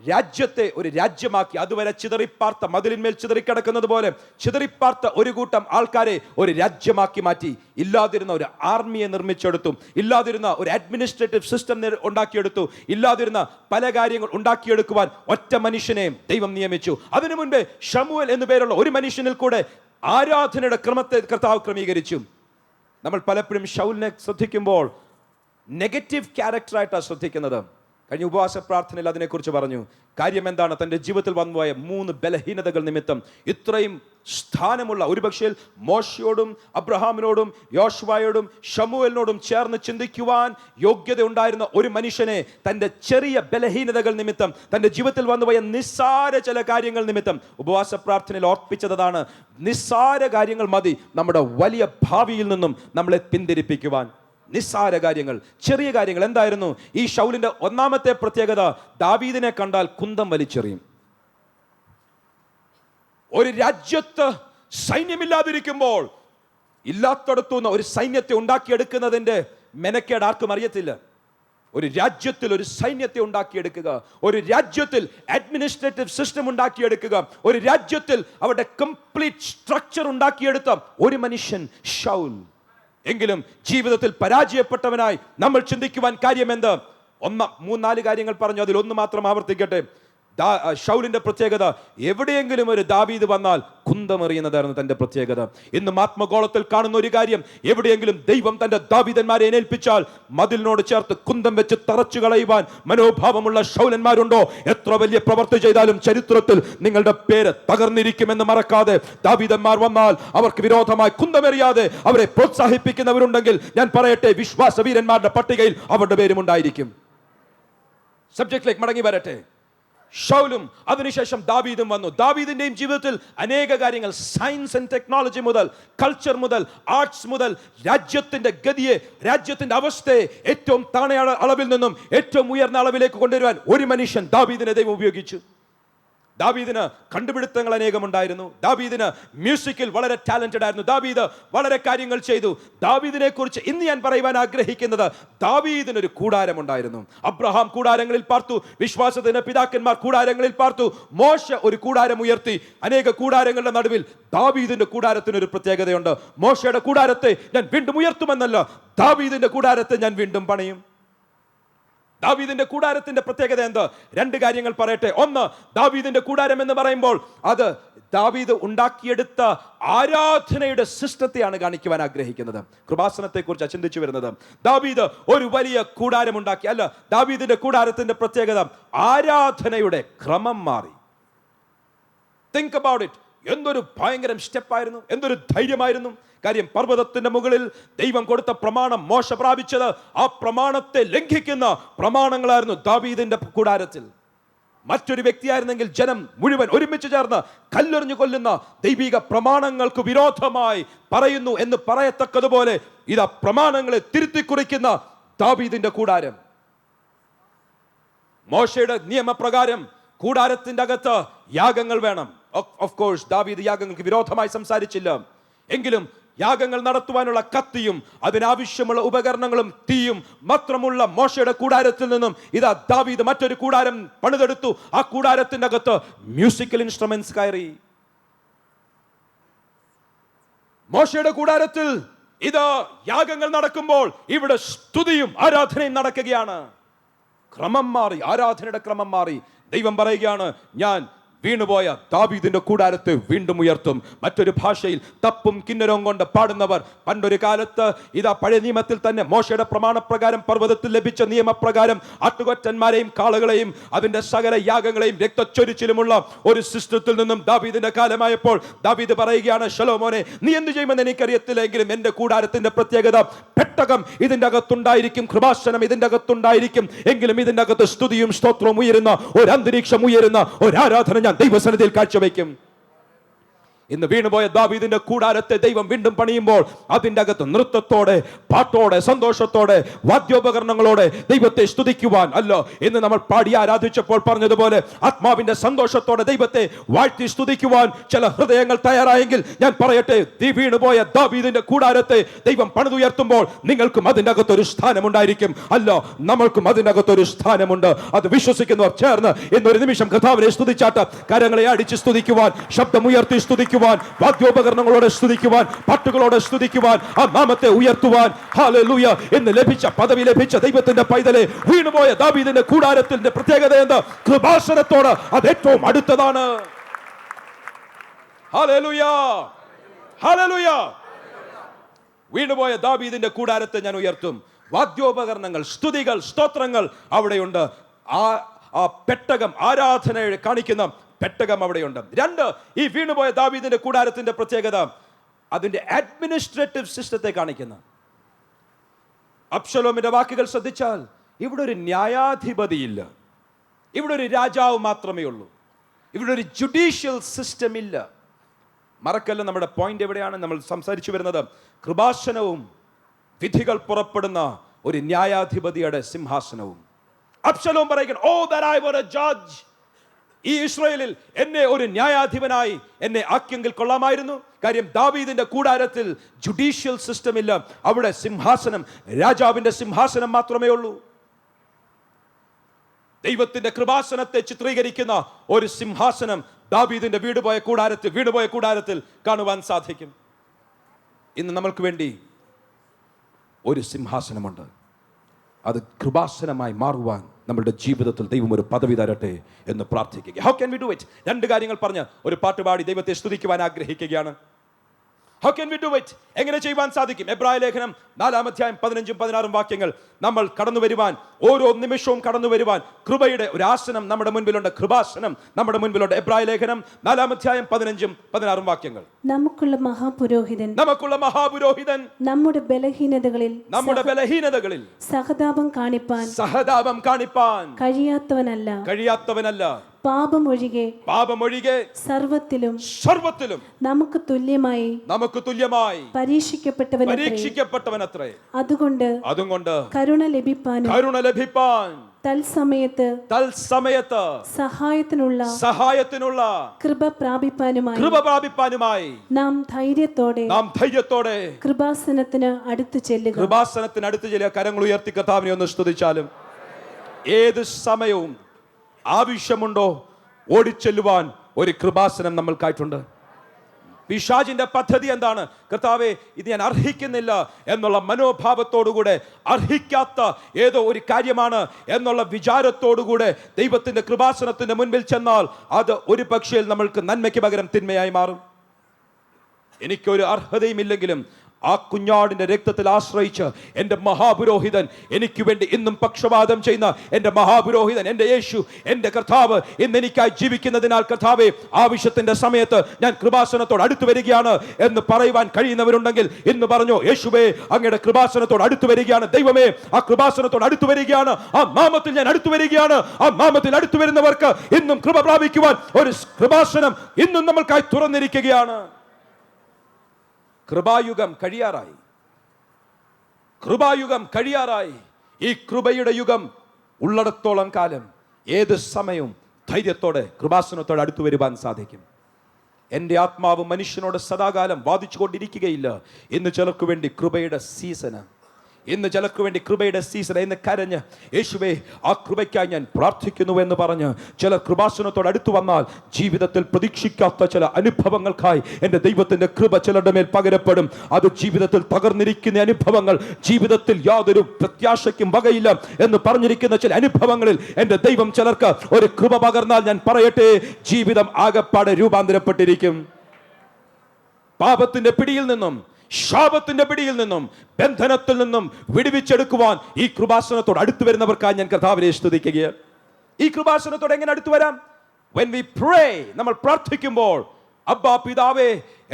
രാജ്യത്തെ ഒരു രാജ്യമാക്കി. അതുവരെ ചിതറിപ്പാർത്ത, മതിലിന്മേൽ ചിതറിക്കിടക്കുന്നത് പോലെ ചിതറിപ്പാർത്ത ഒരു കൂട്ടം ആൾക്കാരെ ഒരു രാജ്യമാക്കി മാറ്റി. ഇല്ലാതിരുന്ന ഒരു ആർമിയെ നിർമ്മിച്ചെടുത്തു, ഇല്ലാതിരുന്ന ഒരു അഡ്മിനിസ്ട്രേറ്റീവ് സിസ്റ്റം ഉണ്ടാക്കിയെടുത്തു, ഇല്ലാതിരുന്ന പല കാര്യങ്ങൾ ഉണ്ടാക്കിയെടുക്കുവാൻ ഒറ്റ മനുഷ്യനെ ദൈവം നിയമിച്ചു. അതിനു മുൻപേ ശമൂവേൽ എന്നു പേരുള്ള ഒരു മനുഷ്യനിൽ കൂടെ ആരാധനയുടെ ക്രമത്തെ കർത്താവ് ക്രമീകരിച്ചു. നമ്മൾ പലപ്പോഴും ശൗലിനെ ശ്രദ്ധിക്കുമ്പോൾ നെഗറ്റീവ് ക്യാരക്ടറായിട്ടാണ് ശ്രദ്ധിക്കുന്നത്. കഴിഞ്ഞ ഉപവാസ പ്രാർത്ഥനയിൽ അതിനെക്കുറിച്ച് പറഞ്ഞു. കാര്യം എന്താണ്? തൻ്റെ ജീവിതത്തിൽ വന്നുപോയ 3 ബലഹീനതകൾ നിമിത്തം ഇത്രയും സ്ഥാനമുള്ള, ഒരുപക്ഷേ മോശയോടും അബ്രഹാമിനോടും യോശുവയോടും ശമൂവേലിനോടും ചേർന്ന് ചിന്തിക്കുവാൻ യോഗ്യത ഉണ്ടായിരുന്ന ഒരു മനുഷ്യനെ തൻ്റെ ചെറിയ ബലഹീനതകൾ നിമിത്തം, തൻ്റെ ജീവിതത്തിൽ വന്നുപോയ നിസ്സാര ചില കാര്യങ്ങൾ നിമിത്തം ഉപവാസ പ്രാർത്ഥനയിൽ ഓർപ്പിച്ചതാണ്. നിസ്സാര കാര്യങ്ങൾ മതി നമ്മുടെ വലിയ ഭാവിയിൽ നിന്നും നമ്മളെ പിന്തിരിപ്പിക്കുവാൻ. നിസ്സാര കാര്യങ്ങൾ, ചെറിയ കാര്യങ്ങൾ. എന്തായിരുന്നു ഈ ശൗലിന്റെ ഒന്നാമത്തെ പ്രത്യേകത? ദാവീദിനെ കണ്ടാൽ കുന്തം വലിച്ചെറിയും. ഒരു രാജ്യത്ത് സൈന്യമില്ലാതിരിക്കുമ്പോൾ ഇല്ലാത്തടത്തുനിന്ന് ഒരു സൈന്യത്തെ ഉണ്ടാക്കിയെടുക്കുന്നതിന്റെ മെനക്കേട് ആർക്കും അറിയത്തില്ല. ഒരു രാജ്യത്തിൽ ഒരു സൈന്യത്തെ ഉണ്ടാക്കിയെടുക്കുക, ഒരു രാജ്യത്തിൽ അഡ്മിനിസ്ട്രേറ്റീവ് സിസ്റ്റം ഉണ്ടാക്കിയെടുക്കുക, ഒരു രാജ്യത്തിൽ അവരുടെ കംപ്ലീറ്റ് സ്ട്രക്ചർ ഉണ്ടാക്കിയെടുത്ത ഒരു മനുഷ്യൻ ശൗൽ. എങ്കിലും ജീവിതത്തിൽ പരാജയപ്പെട്ടവനായി നമ്മൾ ചിന്തിക്കുവാൻ കാര്യമെന്ത്? 3-4 കാര്യങ്ങൾ പറഞ്ഞു, അതിൽ ഒന്ന് മാത്രം ആവർത്തിക്കട്ടെ. ശൗലിന്റെ പ്രത്യേകത, എവിടെയെങ്കിലും ഒരു ദാവീദ് വന്നാൽ കുന്തമെറിയുന്നതായിരുന്നു തന്റെ പ്രത്യേകത. ഇന്ന് ആത്മഗോളത്തിൽ കാണുന്ന ഒരു കാര്യം, എവിടെയെങ്കിലും ദൈവം തന്റെ ദാവീദന്മാരെ ഏൽപ്പിച്ചാൽ മതിലിനോട് ചേർത്ത് കുന്തം വെച്ച് തറച്ചു കളയുവാൻ മനോഭാവമുള്ള ശൗലന്മാരുണ്ടോ? എത്ര വലിയ പ്രവൃത്തി ചെയ്താലും ചരിത്രത്തിൽ നിങ്ങളുടെ പേര് തകർന്നിരിക്കുമെന്ന് മറക്കാതെ, ദാവീദന്മാർ വന്നാൽ അവർക്ക് വിരോധമായി കുന്തമെറിയാതെ അവരെ പ്രോത്സാഹിപ്പിക്കുന്നവരുണ്ടെങ്കിൽ ഞാൻ പറയട്ടെ, വിശ്വാസവീരന്മാരുടെ പട്ടികയിൽ അവരുടെ പേരും ഉണ്ടായിരിക്കും. സബ്ജക്റ്റിലേക്ക് മടങ്ങി വരട്ടെ. ശൗലും അതിനുശേഷം ദാവീദും വന്നു. ദാവീദിന്റെയും ജീവിതത്തിൽ അനേക കാര്യങ്ങൾ, സയൻസ് ആൻഡ് ടെക്നോളജി മുതൽ, കൾച്ചർ മുതൽ, ആർട്സ് മുതൽ, രാജ്യത്തിന്റെ ഗതിയെ, രാജ്യത്തിന്റെ അവസ്ഥയെ ഏറ്റവും താണ അളവിൽ നിന്നും ഏറ്റവും ഉയർന്ന അളവിലേക്ക് കൊണ്ടുവരുവാൻ ഒരു മനുഷ്യൻ, ദാവീദിനെ ദൈവം ഉപയോഗിച്ചു. ദാവീദിന് കണ്ടുപിടുത്തങ്ങൾ അനേകമുണ്ടായിരുന്നു. ദാവീദിന് മ്യൂസിക്കിൽ വളരെ ടാലന്റഡ് ആയിരുന്നു. ദാവീദ് വളരെ കാര്യങ്ങൾ ചെയ്തു. ദാവീദിനെ കുറിച്ച് ഇന്ന് ഞാൻ പറയുവാൻ ആഗ്രഹിക്കുന്നത്, ദാവീദിനൊരു കൂടാരമുണ്ടായിരുന്നു. അബ്രഹാം കൂടാരങ്ങളിൽ പാർത്തു, വിശ്വാസത്തിന് പിതാക്കന്മാർ കൂടാരങ്ങളിൽ പാർത്തു. മോശ ഒരു കൂടാരം ഉയർത്തി. അനേക കൂടാരങ്ങളുടെ നടുവിൽ ദാവീദിന്റെ കൂടാരത്തിനൊരു പ്രത്യേകതയുണ്ട്. മോശയുടെ കൂടാരത്തെ ഞാൻ വീണ്ടും ഉയർത്തുമെന്നല്ല, ദാവീദിന്റെ കൂടാരത്തെ ഞാൻ വീണ്ടും പണിയും. ദാവീദിന്റെ കൂടാരത്തിന്റെ പ്രത്യേകത എന്ത്? രണ്ട് കാര്യങ്ങൾ പറയട്ടെ. ഒന്ന്, ദാവീദിന്റെ കൂടാരം എന്ന് പറയുമ്പോൾ അത് ദാവീദ് ഉണ്ടാക്കിയെടുത്ത ആരാധനയുടെ സിസ്റ്റത്തെയാണ് കാണിക്കുവാൻ ആഗ്രഹിക്കുന്നത്. കൃപാസനത്തെ കുറിച്ച് ചിന്തിച്ചു വരുന്നത്, ദാവീദ് ഒരു വലിയ കൂടാരം ഉണ്ടാക്കി. അല്ല, ദാവീദിന്റെ കൂടാരത്തിന്റെ പ്രത്യേകത ആരാധനയുടെ ക്രമം മാറി. Think about it. എന്തൊരു ഭയങ്കര സ്റ്റെപ്പായിരുന്നു, എന്തൊരു ധൈര്യമായിരുന്നു. കാര്യം, പർവ്വതത്തിന്റെ മുകളിൽ ദൈവം കൊടുത്ത പ്രമാണം മോശ പ്രാപിച്ചത് ആ പ്രമാണത്തെ ലംഘിക്കുന്ന പ്രമാണങ്ങളായിരുന്നു ദാവീദിന്റെ കൂടാരത്തിൽ. മറ്റൊരു വ്യക്തിയായിരുന്നെങ്കിൽ ജനം മുഴുവൻ ഒരുമിച്ച് ചേർന്ന് കല്ലെറിഞ്ഞു കൊല്ലുന്ന ദൈവിക പ്രമാണങ്ങൾക്ക് വിരോധമായി പറയുന്നു എന്ന് പറയത്തക്കതുപോലെ ഇതാ പ്രമാണങ്ങളെ തിരുത്തിക്കുറിക്കുന്ന ദാവീദിന്റെ കൂടാരം. മോശയുടെ നിയമപ്രകാരം കൂടാരത്തിന്റെ അകത്ത് യാഗങ്ങൾ വേണം. ഓഫ് കോഴ്സ് ദാവീദ് യാഗങ്ങൾക്ക് വിരോധമായി സംസാരിച്ചില്ല. എങ്കിലും യാഗങ്ങൾ നടത്തുവാനുള്ള കത്തിയും അതിനാവശ്യമുള്ള ഉപകരണങ്ങളും തീയും മാത്രമുള്ള മോശയുടെ കൂടാരത്തിൽ നിന്നും ഇതാ ദാവീദ് മറ്റൊരു കൂടാരം പണിതെടുത്തു. ആ കൂടാരത്തിന്റെ അകത്ത് മ്യൂസിക്കൽ ഇൻസ്ട്രുമെന്റ്സ് കയറി. മോശയുടെ കൂടാരത്തിൽ ഇതാ യാഗങ്ങൾ നടക്കുമ്പോൾ ഇവിടെ സ്തുതിയും ആരാധനയും നടക്കുകയാണ്. ക്രമം മാറി, ആരാധനയുടെ ക്രമം മാറി. ദൈവം പറയുകയാണ്, ഞാൻ വീണുപോയ ദാവീദിന്റെ കൂടാരത്തെ വീണ്ടും ഉയർത്തും. മറ്റൊരു ഭാഷയിൽ തപ്പും കിന്നരവും കൊണ്ട് പാടുന്നവർ പണ്ടൊരു കാലത്ത് ഇതാ പഴയ നിയമത്തിൽ തന്നെ മോശയുടെ പ്രമാണപ്രകാരം പർവ്വതത്തിൽ ലഭിച്ച നിയമപ്രകാരം ആട്ടുകൊറ്റന്മാരെയും കാളകളെയും അതിന്റെ സകല യാഗങ്ങളെയും രക്തച്ചൊരിച്ചിലുമുള്ള ഒരു സിസ്റ്റത്തിൽ നിന്നും ദാവീദിന്റെ കാലമായപ്പോൾ ദാവീദ് പറയുകയാണ്, ശലോമോനെ, നീ എന്ത് ചെയ്യുമെന്ന് എനിക്കറിയത്തില്ലെങ്കിലും എന്റെ കൂടാരത്തിന്റെ പ്രത്യേകത, പെട്ടകം ഇതിന്റെ അകത്തുണ്ടായിരിക്കും, കൃപാസനം ഇതിന്റെ അകത്തുണ്ടായിരിക്കും. എങ്കിലും ഇതിന്റെ അകത്ത് സ്തുതിയും സ്തോത്രവും ഉയരുന്ന ഒരു അന്തരീക്ഷം, ഉയരുന്ന ഒരു ആരാധന ഞാൻ ദൈവസന്നിധിയിൽ കാഴ്ചവെക്കും. ഇന്ന് വീണുപോയ ദാവീദിന്റെ കൂടാരത്തെ ദൈവം വീണ്ടും പണിയുമ്പോൾ അതിന്റെ അകത്ത് നൃത്തത്തോടെ, പാട്ടോടെ, സന്തോഷത്തോടെ, വാദ്യോപകരണങ്ങളോടെ ദൈവത്തെ സ്തുതിക്കുവാൻ അല്ല, ഇന്ന് നമ്മൾ പാടി ആരാധിച്ചപ്പോൾ പറഞ്ഞതുപോലെ ആത്മാവിന്റെ സന്തോഷത്തോടെ ദൈവത്തെ വാഴ്ത്തി സ്തുതിക്കുവാൻ ചില ഹൃദയങ്ങൾ തയ്യാറായെങ്കിൽ ഞാൻ പറയട്ടെ, വീണുപോയ ദാവീദിന്റെ കൂടാരത്തെ ദൈവം പണിതുയർത്തുമ്പോൾ നിങ്ങൾക്കും അതിന്റെ അകത്തൊരു സ്ഥാനമുണ്ടായിരിക്കും. അല്ല, നമ്മൾക്കും അതിന്റെ അകത്തൊരു സ്ഥാനമുണ്ട്. അത് വിശ്വസിക്കുന്നവർ ചേർന്ന് ഇന്നൊരു നിമിഷം കർത്താവിനെ സ്തുതിച്ചാട്ട് കരങ്ങളെ അടിച്ച് സ്തുതിക്കുവാൻ, ശബ്ദമുയർത്തി സ്തുതിക്കുവാൻ, വാദ്യോപകരണങ്ങളോടെ സ്തുതിക്കുവാൻ, പാട്ടുകളോടെ സ്തുതിക്കുവാൻ, ആ നാമത്തെ ഉയർത്തുവാൻ. ഹല്ലേലൂയ എന്ന് ലഭിച്ച പദവി ലഭിച്ച ദൈവത്തിന്റെ പൈതലെ, വീണുപോയ ദാവീദിന്റെ കൂടാരത്തിന്റെ പ്രത്യേകത എന്ത്? കൃപാസനത്തോട് അത് ഏറ്റവും അടുത്തതാണ്. Hallelujah, hallelujah. വീണുപോയ ദാവീദിന്റെ കൂടാരത്തെ ഞാൻ ഉയർത്തും. വാദ്യോപകരണങ്ങൾ, സ്തുതികൾ, സ്തോത്രങ്ങൾ അവിടെയുണ്ട്. ആ പെട്ടകം, ആരാധനയെ കാണിക്കുന്ന പെട്ടകം അവിടെയുണ്ട്. രണ്ട്, ഈ വീണുപോയ ദാവീദിന്റെ കൂടാരത്തിന്റെ പ്രത്യേകത അതിന്റെ അഡ്മിനിസ്ട്രേറ്റീവ് സിസ്റ്റത്തെ കാണിക്കുന്ന. അബ്ശലോമിന്റെ വാക്കുകൾ ശ്രദ്ധിച്ചാൽ ഇവിടെ ഒരു ന്യായാധിപതിയില്ല, ഇവിടെ ഒരു രാജാവ് മാത്രമേ ഉള്ളൂ, ഇവിടെ ഒരു ജുഡീഷ്യൽ സിസ്റ്റം ഇല്ല. മറക്കല്ല, നമ്മുടെ പോയിന്റ് എവിടെയാണ് നമ്മൾ സംസാരിച്ചു വരുന്നത്? കൃപാസനവും വിധികൾ പുറപ്പെടുന്ന ഒരു ന്യായാധിപതിയുടെ സിംഹാസനവും. അബ്ശലോം പറയുകയാണ്, ഓ that I were a judge. ഈ ഇസ്രായേലിൽ എന്നെ ഒരു ന്യായാധിപനായി എന്നെ ആക്കിയെങ്കിൽ കൊള്ളാമായിരുന്നു. കാര്യം, ദാവീദിന്റെ കൂടാരത്തിൽ ജുഡീഷ്യൽ സിസ്റ്റം ഇല്ല, അവിടെ സിംഹാസനം, രാജാവിന്റെ സിംഹാസനം മാത്രമേ ഉള്ളൂ. ദൈവത്തിന്റെ കൃപാസനത്തെ ചിത്രീകരിക്കുന്ന ഒരു സിംഹാസനം ദാവീദിന്റെ വീണുപോയ കൂടാരത്തിൽ കാണുവാൻ സാധിക്കും. ഇന്ന് നമ്മൾക്ക് വേണ്ടി ഒരു സിംഹാസനമുണ്ട്. അത് കൃപാസനമായി മാറുവാൻ നമ്മളുടെ ജീവിതത്തിൽ ദൈവം ഒരു പദവി തരട്ടെ എന്ന് പ്രാർത്ഥിക്കുക. How can we do it? രണ്ട് കാര്യങ്ങൾ പറഞ്ഞ് ഒരു പാട്ട് പാടി ദൈവത്തെ സ്തുതിക്കുവാൻ ആഗ്രഹിക്കുകയാണ്. How can we do it? എങ്ങനെ ചെയ്യുവാൻ സാധിക്കും? എബ്രായ ലേഖനം 4-ാം അധ്യായം 15-16 വാക്യങ്ങൾ. നമ്മൾ കടന്നു വരുവാൻ, ഓരോ നിമിഷവും കടന്നു വരുവാൻ കൃപയുടെ ഒരു ആസനം നമ്മുടെ മുൻപിലുണ്ട്, കൃപാസനം നമ്മുടെ മുൻപിലുണ്ട്. എബ്രായ ലേഖനം 4-ാം അധ്യായം 15-16 വാക്യങ്ങൾ. നമുക്കുള്ള മഹാപുരോഹിതൻ നമ്മുടെ ബലഹീനതകളിൽ സഹതാപം കാണിപ്പാൻ കഴിയാത്തവനല്ല, പാപമൊഴികെ സർവത്തിലും നമുക്ക് തുല്യമായി പരീക്ഷിക്കപ്പെട്ടവനത്രേ. അതുകൊണ്ട് കരുണ ലഭിപ്പാൻ തൽസമയത്ത് സഹായത്തിനുള്ള കൃപ പ്രാപിപ്പാനുമായി നാം ധൈര്യത്തോടെ കൃപാസനത്തിന് അടുത്ത് ചെല്ലുക. കരങ്ങൾ ഉയർത്തി കർത്താവിനെ ഒന്ന് സ്തുതിച്ചാലും. ഏത് സമയവും ആവശ്യമുണ്ടോ ഓടിച്ചെല്ലുവാൻ ഒരു കൃപാസനം നമ്മൾക്കായിട്ടുണ്ട്. പിശാചിന്റെ പദ്ധതി എന്താണ്? കർത്താവേ, ഇത് ഞാൻ അർഹിക്കുന്നില്ല എന്നുള്ള മനോഭാവത്തോടുകൂടെ, അർഹിക്കാത്ത ഏതോ ഒരു കാര്യമാണ് എന്നുള്ള വിചാരത്തോടുകൂടെ ദൈവത്തിന്റെ കൃപാസനത്തിന്റെ മുൻപിൽ ചെന്നാൽ അത് ഒരു പക്ഷേ നമ്മൾക്ക് നന്മയ്ക്ക് പകരം തിന്മയായി മാറും. എനിക്കൊരു അർഹതയുമില്ലെങ്കിലും ആ കുഞ്ഞാടിന്റെ രക്തത്തിൽ ആശ്രയിച്ച് എൻ്റെ മഹാപുരോഹിതൻ എനിക്ക് വേണ്ടി ഇന്നും പക്ഷപാതം ചെയ്യുന്ന എൻ്റെ മഹാപുരോഹിതൻ, എൻ്റെ യേശു, എൻ്റെ കർത്താവ് ഇന്ന് എനിക്കായി ജീവിക്കുന്നതിനാൽ കർത്താവേ, ആവശ്യത്തിന്റെ സമയത്ത് ഞാൻ കൃപാസനത്തോട് അടുത്തു വരികയാണ് എന്ന് പറയുവാൻ കഴിയുന്നവരുണ്ടെങ്കിൽ ഇന്ന് പറഞ്ഞോ, യേശുവേ, അങ്ങയുടെ കൃപാസനത്തോട് അടുത്തു വരികയാണ്. ദൈവമേ, ആ കൃപാസനത്തോട് അടുത്തു വരികയാണ്. ആ നാമത്തിൽ ഞാൻ അടുത്തു വരികയാണ്. ആ നാമത്തിൽ അടുത്തു വരുന്നവർക്ക് ഇന്നും കൃപ പ്രാപിക്കുവാൻ ഒരു കൃപാസനം ഇന്നും നമ്മൾക്കായി തുറന്നിരിക്കുകയാണ്. കൃപായുഗം കഴിയാറായി. ഈ കൃപയുടെ യുഗം ഉള്ളിടത്തോളം കാലം ഏത് സമയവും ധൈര്യത്തോടെ കൃപാസനത്തോടെ അടുത്തു വരുവാൻ സാധിക്കും. എൻ്റെ ആത്മാവ് മനുഷ്യനോട് സദാകാലം വാദിച്ചു കൊണ്ടിരിക്കുകയില്ല. ഇന്ന് ചിലർക്ക് വേണ്ടി കൃപയുടെ സീസണ്, എന്ന് കരഞ്ഞ് യേശുവേ, ആ കൃപയ്ക്കായി ഞാൻ പ്രാർത്ഥിക്കുന്നു എന്ന് പറഞ്ഞ് ചില കൃപാസനത്തോട് അടുത്തു വന്നാൽ ജീവിതത്തിൽ പ്രതീക്ഷിക്കാത്ത ചില അനുഭവങ്ങൾക്കായി എൻ്റെ ദൈവത്തിന്റെ കൃപ ചിലരുടെ മേൽ പകരപ്പെടും. അത് ജീവിതത്തിൽ തകർന്നിരിക്കുന്ന അനുഭവങ്ങൾ, ജീവിതത്തിൽ യാതൊരു പ്രത്യാശയ്ക്കും വകയില്ല എന്ന് പറഞ്ഞിരിക്കുന്ന ചില അനുഭവങ്ങളിൽ എൻ്റെ ദൈവം ചിലർക്ക് ഒരു കൃപ പകർന്നാൽ ഞാൻ പറയട്ടെ, ജീവിതം ആകപ്പാടെ രൂപാന്തരപ്പെട്ടിരിക്കും. പാപത്തിന്റെ പിടിയിൽ നിന്നും, ശാപത്തിന്റെ പിടിയിൽ നിന്നും, ബന്ധനത്തിൽ നിന്നും വിടുവിച്ചെടുക്കുവാൻ ഈ കൃപാസനത്തോട് അടുത്തു വരുന്നവർക്കായി ഞാൻ കർത്താവിനെ സ്തുതിക്കുകയാണ്. ഈ കൃപാസനത്തോട് എങ്ങനെ അടുത്തു വരാം? When we pray, നമ്മൾ പ്രാർത്ഥിക്കുമ്പോൾ അബ്ബാ പിതാവേ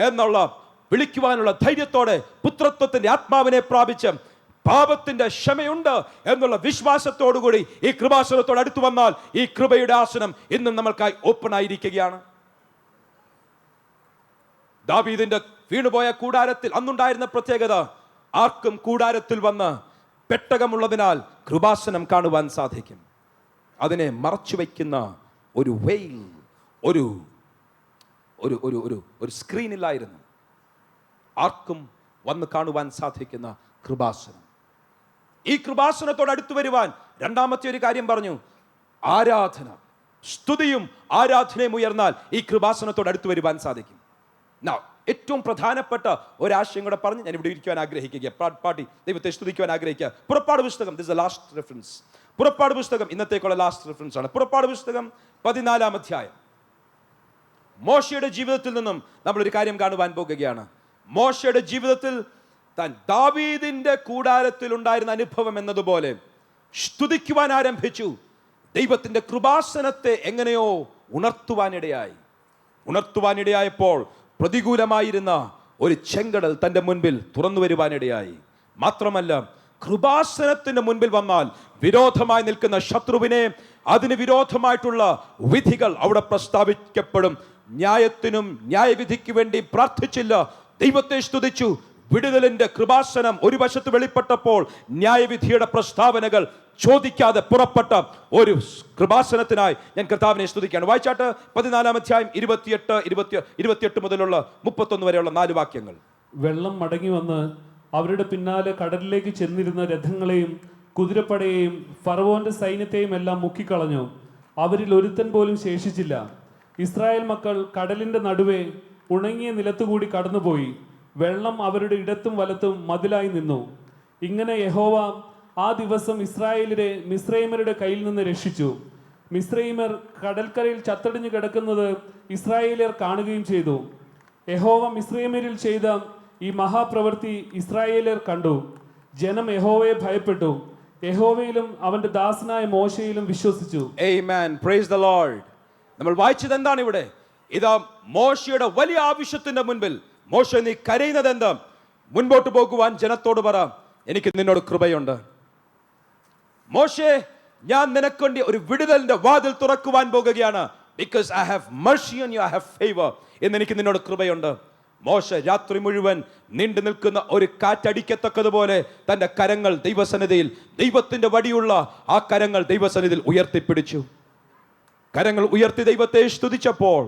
എന്നുള്ള വിളിക്കുവാനുള്ള ധൈര്യത്തോടെ, പുത്രത്വത്തിന്റെ ആത്മാവിനെ പ്രാപിച്ച് പാപത്തിന്റെ ക്ഷമയുണ്ട് എന്നുള്ള വിശ്വാസത്തോടുകൂടി ഈ കൃപാസനത്തോട് അടുത്തു വന്നാൽ ഈ കൃപയുടെ ആസനം ഇന്നും നമ്മൾക്കായി ഓപ്പൺ ആയിരിക്കുകയാണ്. ദാവീദിന്റെ വീണുപോയ കൂടാരത്തിൽ അന്നുണ്ടായിരുന്ന പ്രത്യേകത, ആർക്കും കൂടാരത്തിൽ വന്ന് പെട്ടകമുള്ളതിനാൽ കൃപാസനം കാണുവാൻ സാധിക്കും. അതിനെ മറച്ചു വയ്ക്കുന്ന ഒരു വെയിൽ, ഒരു ഒരു ഒരു ഒരു ഒരു സ്ക്രീനില്ലായിരുന്നു. ആർക്കും വന്ന് കാണുവാൻ സാധിക്കുന്ന കൃപാസനം. ഈ കൃപാസനത്തോട് അടുത്തു വരുവാൻ രണ്ടാമത്തെ ഒരു കാര്യം പറഞ്ഞു, ആരാധന. സ്തുതിയും ആരാധനയും ഉയർന്നാൽ ഈ കൃപാസനത്തോട് അടുത്തു വരുവാൻ സാധിക്കും. ഏറ്റവും പ്രധാനപ്പെട്ട ഒരാശയം കൂടെ പറഞ്ഞ് ഞാൻ ഇവിടെ ഇരിക്കുവാൻ ആഗ്രഹിക്കുക, പാട്ടി ദൈവത്തെ സ്തുതിക്കുവാൻ ആഗ്രഹിക്കുക. പുറപ്പാട് പുസ്തകം, this is the last reference. പുറപ്പാട് പുസ്തകം ഇന്നത്തേക്കുള്ള ലാസ്റ്റ് റെഫറൻസ് ആണ്. പുറപ്പാട് പുസ്തകം 14-ാം അധ്യായം. മോശയുടെ ജീവിതത്തിൽ നിന്നും നമ്മളൊരു കാര്യം കാണുവാൻ പോകുകയാണ്. മോശയുടെ ജീവിതത്തിൽ താൻ ദാവീദിന്റെ കൂടാരത്തിൽ ഉണ്ടായിരുന്ന അനുഭവം എന്നതുപോലെ സ്തുതിക്കുവാൻ ആരംഭിച്ചു. ദൈവത്തിന്റെ കൃപാസനത്തെ എങ്ങനെയോ ഉണർത്തുവാനിടയായപ്പോൾ പ്രതികൂലമായിരുന്ന ഒരു ചെങ്കടൽ തൻ്റെ മുൻപിൽ തുറന്നു വരുവാനിടയായി. മാത്രമല്ല, കൃപാസനത്തിന് മുൻപിൽ വന്നാൽ വിരോധമായി നിൽക്കുന്ന ശത്രുവിനെ, അതിന് വിരോധമായിട്ടുള്ള വിധികൾ അവിടെ പ്രസ്താവിക്കപ്പെടും. ന്യായത്തിനും ന്യായവിധിക്ക് വേണ്ടി പ്രാർത്ഥിച്ചില്ല, ദൈവത്തെ സ്തുതിച്ചു. വിടുതലിന്റെ കൃപാസനം ഒരു വശത്ത് വെളിപ്പെട്ടപ്പോൾ ന്യായവിധിയുടെ പ്രസ്താവനകൾ ചോദിക്കാതെ പുറപ്പെട്ട ഒരു കൃപാസനത്തിനായി ഞാൻ കർത്താവിനെ സ്തുതിക്കുകയാണ്. വായിച്ചാട്ട് 14-ാം അധ്യായം 28 മുതലുള്ള 31 വരെയുള്ള 4 വാക്യങ്ങൾ. വെള്ളം മടങ്ങി വന്ന് അവരുടെ പിന്നാലെ കടലിലേക്ക് ചെന്നിരുന്ന രഥങ്ങളെയും കുതിരപ്പടയെയും ഫറവോന്റെ സൈന്യത്തെയും എല്ലാം മുക്കിക്കളഞ്ഞു. അവരിൽ ഒരുത്തൻ പോലും ശേഷിച്ചില്ല. ഇസ്രായേൽ മക്കൾ കടലിന്റെ നടുവേ ഉണങ്ങിയ നിലത്തുകൂടി കടന്നുപോയി. വെള്ളം അവരുടെ ഇടത്തും വലത്തും മതിലായി നിന്നു. ഇങ്ങനെ യഹോവ ആ ദിവസം ഇസ്രായേലിനെ മിസ്രൈമരുടെ കയ്യിൽ നിന്ന് രക്ഷിച്ചു. മിസ്രൈമർ കടൽക്കരയിൽ ചത്തടിഞ്ഞു കിടക്കുന്നത് ഇസ്രായേലിയർ കാണുകയും ചെയ്തു. യഹോവ മിസ്രൈമരിൽ ചെയ്ത ഈ മഹാപ്രവൃത്തി ഇസ്രായേലിയർ കണ്ടു. ജനം യഹോവയെ ഭയപ്പെട്ടു. യഹോവയിലും അവന്റെ ദാസനായ മോശയിലും വിശ്വസിച്ചു. Amen. Praise the Lord. നമ്മൾ വായിച്ചത് എന്താണ് ഇവിടെ? ഇതാ മോശയുടെ വലിയ ആവശ്യത്തിന്റെ മുൻപിൽ, മോശ നീ കരയുന്നത് എന്താ? മുൻപോട്ട് പോകുവാൻ ജനത്തോട് പറ, എനിക്ക് നിന്നോട് കൃപയുണ്ട്. മോശേ, ഞാൻ നിനക്കൊണ്ടി ഒരു വിടുതലിന്റെ വാതിൽ തുറക്കുവാൻ പോകുകയാണ്. because I have mercy on you, I have favor. എന്ന് എനിക്ക് നിന്നോട് കൃപയുണ്ട്. മോശ രാത്രി മുഴുവൻ നീണ്ടു നിൽക്കുന്ന ഒരു കാറ്റടിക്കത്തക്കതുപോലെ തന്റെ കരങ്ങൾ ദൈവസന്നിധിയിൽ, ദൈവത്തിന്റെ വടിയുള്ള ആ കരങ്ങൾ ദൈവസന്നിധിയിൽ ഉയർത്തിപ്പിടിച്ചു. കരങ്ങൾ ഉയർത്തി ദൈവത്തെ സ്തുതിച്ചപ്പോൾ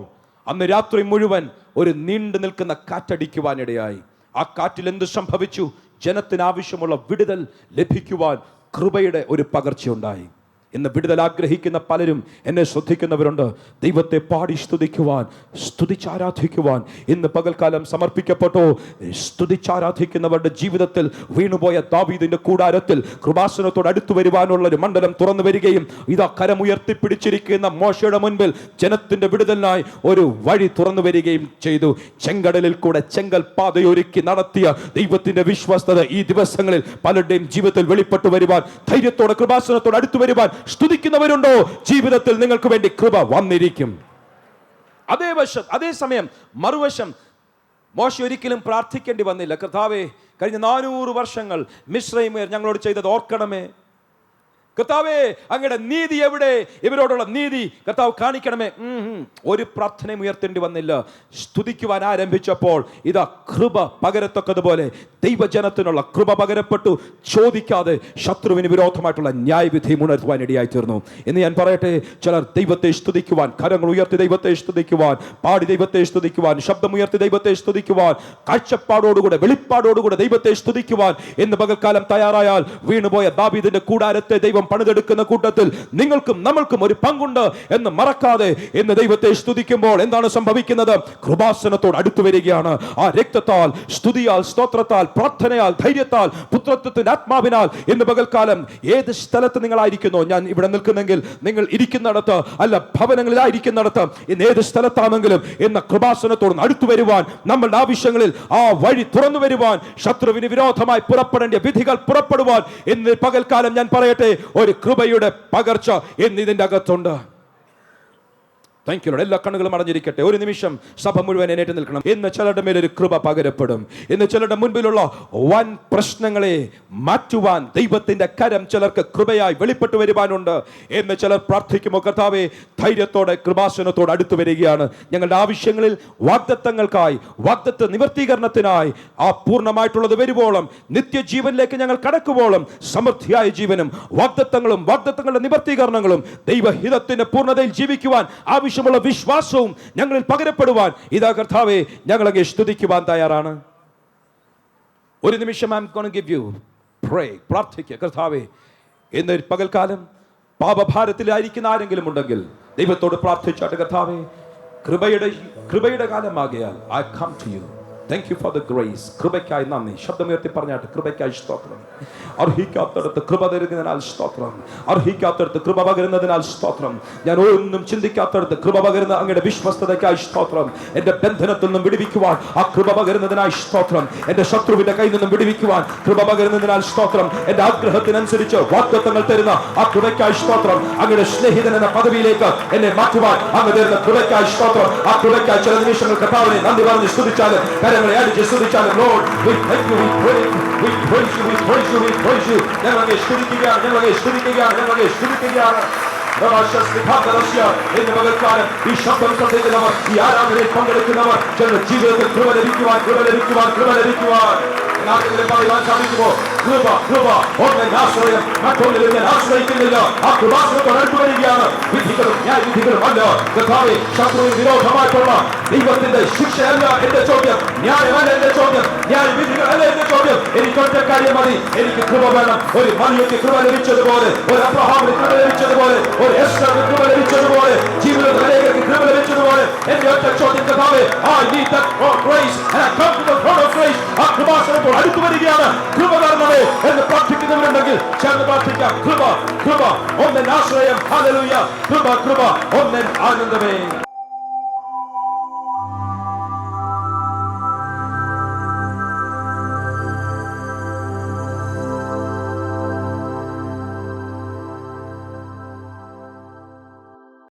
അന്ന് രാത്രി മുഴുവൻ ഒരു നീണ്ടു നിൽക്കുന്ന കാറ്റടിക്കുവാനിടയായി. ആ കാറ്റിൽ എന്ത് സംഭവിച്ചു? ജനത്തിന് ആവശ്യമുള്ള വിടുതൽ ലഭിക്കുവാൻ കൃപയുടെ ഒരു പകർച്ചയുണ്ടായി. ഇന്ന് വിടുതൽ ആഗ്രഹിക്കുന്ന പലരും എന്നെ ശ്രദ്ധിക്കുന്നവരുണ്ട്. ദൈവത്തെ പാടി സ്തുതിക്കുവാൻ, സ്തുതിച്ചാരാധിക്കുവാൻ ഇന്ന് പകൽക്കാലം സമർപ്പിക്കപ്പെട്ടോ. സ്തുതിച്ചാരാധിക്കുന്നവരുടെ ജീവിതത്തിൽ വീണുപോയ ദാവീദിന്റെ കൂടാരത്തിൽ കൃപാസനത്തോട് അടുത്തു വരുവാനുള്ള ഒരു മണ്ഡലം തുറന്നു വരികയും ഇതാ കരമുയർത്തിപ്പിടിച്ചിരിക്കുന്ന മോശയുടെ മുൻപിൽ ജനത്തിന്റെ വിടുതലിനായി ഒരു വഴി തുറന്നു വരികയും ചെയ്തു. ചെങ്കടലിൽ കൂടെ ചെങ്കൽ പാതയൊരുക്കി നടത്തിയ ദൈവത്തിന്റെ വിശ്വസ്തത ഈ ദിവസങ്ങളിൽ പലരുടെയും ജീവിതത്തിൽ വെളിപ്പെട്ടു വരുവാൻ, ധൈര്യത്തോടെ കൃപാസനത്തോട് അടുത്തു വരുവാൻ സ്തുതിക്കുന്നവരുണ്ടോ? ജീവിതത്തിൽ നിങ്ങൾക്ക് വേണ്ടി കൃപ വന്നിരിക്കും. അതേ സമയം മറുവശം മോശ ഒരിക്കലും പ്രാർത്ഥിക്കേണ്ടി വന്നില്ല. കർത്താവേ, കഴിഞ്ഞ 400 വർഷങ്ങൾ മിസ്രൈമ്യർ ഞങ്ങളോട് ചെയ്തത് ഓർക്കണമേ. കർത്താവേ, അങ്ങയുടെ നീതി എവിടെ? ഇവരോടുള്ള നീതി കർത്താവ് കാണിക്കണമേ. ഒരു പ്രാർത്ഥനയും ഉയർത്തേണ്ടി വന്നില്ല. സ്തുതിക്കുവാൻ ആരംഭിച്ചപ്പോൾ ഇതാ കൃപ പകരത്തക്കതുപോലെ ദൈവജനത്തിനുള്ള കൃപ പകരപ്പെട്ടു. ചോദിക്കാതെ ശത്രുവിന് വിരോധമായിട്ടുള്ള ന്യായവിധി ഉണർത്തുവാനിടയായി തീർന്നു. എന്ന് ഞാൻ പറയട്ടെ, ചിലർ ദൈവത്തെ സ്തുതിക്കുവാൻ, കരങ്ങൾ ഉയർത്തി ദൈവത്തെ സ്തുതിക്കുവാൻ, പാടി ദൈവത്തെ സ്തുതിക്കുവാൻ, ശബ്ദമുയർത്തി ദൈവത്തെ സ്തുതിക്കുവാൻ, കാഴ്ചപ്പാടോടുകൂടെ വെളിപ്പാടോടുകൂടെ ദൈവത്തെ സ്തുതിക്കുവാൻ എന്ന് പകൽക്കാലം തയ്യാറായാൽ വീണുപോയ ദാവീദിന്റെ കൂടാരത്തെ ദൈവം പണിതെടുക്കുന്ന കൂട്ടത്തിൽ നിങ്ങൾക്കും നമ്മൾക്കും ഒരു പങ്കുണ്ട് എന്ന് മറക്കാതെ എന്ന് ദൈവത്തെ സ്തുതിക്കുമ്പോൾ എന്താണ് സംഭവിക്കുന്നത്? കൃപാസനത്തോട് അടുത്തു വരികയാണ്. ആ രക്തത്താൽ, സ്തുതിയാൽ, സ്തോത്രത്താൽ, പ്രാർത്ഥനയാൽ, ധൈര്യത്താൽ, പുത്രത്വത്തിന്റെ ആത്മാവിനാൽ ഇന്ന് പകൽക്കാലം ഏത് സ്ഥലത്ത് നിങ്ങളായിരിക്കുന്നോ, ഞാൻ ഇവിടെ നിൽക്കുന്നെങ്കിൽ നിങ്ങൾ ഇരിക്കുന്നിടത്ത് അല്ല, ഭവനങ്ങളിലായിരിക്കുന്നിടത്ത്, ഇന്ന് ഏത് സ്ഥലത്താണെങ്കിലും ഇന്ന് കൃപാസനത്തോട് അടുത്തു വരുവാൻ, നമ്മളുടെ ആവശ്യങ്ങളിൽ ആ വഴി തുറന്നു വരുവാൻ, ശത്രുവിന് വിരോധമായി പുറപ്പെടേണ്ട വിധികൾ പുറപ്പെടുവാൻ ഇന്ന് പകൽക്കാലം ഞാൻ പറയട്ടെ, ഒരു കൃപയുടെ പകർച്ച എന്നിതിന്റെ അകത്തുണ്ട്. Thank you. എല്ലാ കണ്ണുകളും അടഞ്ഞിരിക്കട്ടെ. ഒരു നിമിഷം സഭ മുഴുവൻ എണീറ്റ് നിൽക്കണം. ഇന്ന് ചിലരുടെ മേലൊരു കൃപ പകരപ്പെടും. ഇന്ന് ചിലരുടെ മുൻപിലുള്ള വൻ പ്രശ്നങ്ങളെ മാറ്റുവാൻ ദൈവത്തിന്റെ കരം ചിലർക്ക് കൃപയായി വെളിപ്പെട്ടു വരുവാനുണ്ട്. എന്ന് ചിലർ പ്രാർത്ഥിക്കുമ്പോൾ കർത്താവേ, ധൈര്യത്തോടെ കൃപാസനത്തോട് അടുത്തു വരികയാണ്. ഞങ്ങളുടെ ആവശ്യങ്ങളിൽ വാഗ്ദത്തങ്ങൾക്കായി, വാഗ്ദത്ത നിവർത്തീകരണത്തിനായി, ആ പൂർണ്ണമായിട്ടുള്ളത് വരുവോളം, നിത്യജീവനിലേക്ക് ഞങ്ങൾ കടക്കുവോളം സമൃദ്ധിയായ ജീവനും വാഗ്ദത്തങ്ങളും വാഗ്ദത്തങ്ങളുടെ നിവർത്തീകരണങ്ങളും ദൈവഹിതത്തിന്റെ പൂർണ്ണതയിൽ ജീവിക്കുവാൻ ആവശ്യമുള്ള വിശ്വാസവും ഞങ്ങളിൽ പകരപ്പെടുവാൻ ഇതാ കർത്താവേ, ഞങ്ങളെ സ്തുതിക്കുവാൻ തയ്യാറാണ്. ഒരു നിമിഷം I'm going to give you pray. പ്രാർത്ഥിക്കുക. കർത്താവേ, ഇന്ന് പകൽക്കാലം പാപഭാരത്തിലായിരിക്കുന്ന ആരെങ്കിലും ഉണ്ടെങ്കിൽ ദൈവത്തോട് പ്രാർത്ഥിച്ചാട്ട്, കർത്താവേ, കൃപയുടെ കാലമാകിയാൽ I come to you. Thank you for the grace. കൃപയ്ക്കായി നന്ദി. ശബ്ദമുയർത്തി പറഞ്ഞാട്ട്, കൃപയ്ക്കായി സ്തോത്രം. അർഹിക്കാത്തടത്ത് കൃപ തരുന്നതിനാൽ സ്തോത്രം. അർഹിക്കാത്തടത്ത് കൃപ പകരുന്നതിനാൽ സ്തോത്രം. ഞാൻ ഒന്നും ചിന്തിക്കാത്തടത്ത് കൃപ പകരുന്ന അങ്ങയുടെ വിശ്വസ്തതയ്ക്കായി സ്തോത്രം. എന്റെ ബന്ധനത്തിൽ നിന്നും വിടുവിക്കുവാൻ ആ കൃപ പകരുന്നതിനായി സ്തോത്രം. എന്റെ ശത്രുവിന്റെ കയ്യിൽ നിന്നും വിടുവിക്കുവാൻ കൃപ പകരുന്നതിനാൽ സ്തോത്രം. എന്റെ ആഗ്രഹത്തിനനുസരിച്ച് വാഗ്ദത്തങ്ങൾ തരുന്ന ആ കൃപയ്ക്കായി സ്തോത്രം. അങ്ങയുടെ സ്നേഹിതൻ എന്ന പദവിയിലേക്ക് എന്നെ മാറ്റുവാൻ അങ്ങ് തരുന്ന കൃപയ്ക്കായി സ്തോത്രം. ആ കൃപയ്ക്കായി ചില നിമിഷങ്ങൾ കർത്താവിനെ നന്ദി പറഞ്ഞ് സ്തുതിച്ചാലും, കരങ്ങളെ അടിച്ച് സ്തുതിച്ചാലും, Lord, we thank you, we praise you, we praise you, we praise you, we praise you. ഞങ്ങളെ സ്തുതിക്കുകയാണ്, ഞങ്ങളെ സ്തുതിക്കുകയാണ്, ഞങ്ങളെ സ്തുതിക്കുകയാണ്. എന്ന് പകൽക്കാലം ഈ ശബ്ദം ശ്രദ്ധിക്കുന്നവർ, ഈ ആരാധനയിൽ പങ്കെടുക്കുന്നവർ ചിലരുടെ ജീവിതത്തിൽ കൃപ ലഭിക്കുവാൻ, കൃപ ലഭിക്കുവാൻ, കൃപ ലഭിക്കുവാൻ പറയുവാൻ സാധിക്കുമോ? കൃപ, കൃപ, ഒന്നെ ആശ്രയം, മറ്റൊന്നിലും ഞാൻ ആശ്രയിക്കുന്നില്ല. ആ കൃപാസനത്തോട് അടുത്തു വരികയാണ്. വിധികളും ന്യായവിധികളും അല്ല കർത്താവേ, ശത്രുവിന് വിരോധമായിട്ടുള്ള ദൈവത്തിന്റെ ശിക്ഷയല്ല എന്റെ ചോദ്യം, ന്യായമല്ല എന്റെ ചോദ്യം, ന്യായവിധികളല്ല എന്റെ ചോദ്യം. എനിക്ക് ഒറ്റ കാര്യം മതി, എനിക്ക് കൃപ വേണം. ഒരു മറിയയ്ക്ക് കൃപ ലഭിച്ചതുപോലെ, ഒരു അബ്രഹാമിന് കൃപ ലഭിച്ചതുപോലെ, ഒരു എസ്തറിന് കൃപ ലഭിച്ചതുപോലെ, ജീവിതത്തിൽ അനേകർക്ക് കൃപ ലഭിച്ചതുപോലെ എന്റെ ഒറ്റ ചോദ്യം, കർത്താവേ, I need that grace and I come to the throne of grace. ആ കൃപാസനത്തോട് അടുത്തു വരികയാണ്. കൃപ തരണമേ എന്ന് പ്രാർത്ഥിക്കുന്നവരുണ്ടെങ്കിൽ ചേർന്ന് പ്രാർത്ഥിക്കാം. കൃപ, കൃപ, ഒന്നൻ ആശ്രയം, ഹല്ലേലൂയ. കൃപ, കൃപ, ഒന്നൻ ആനന്ദമേ.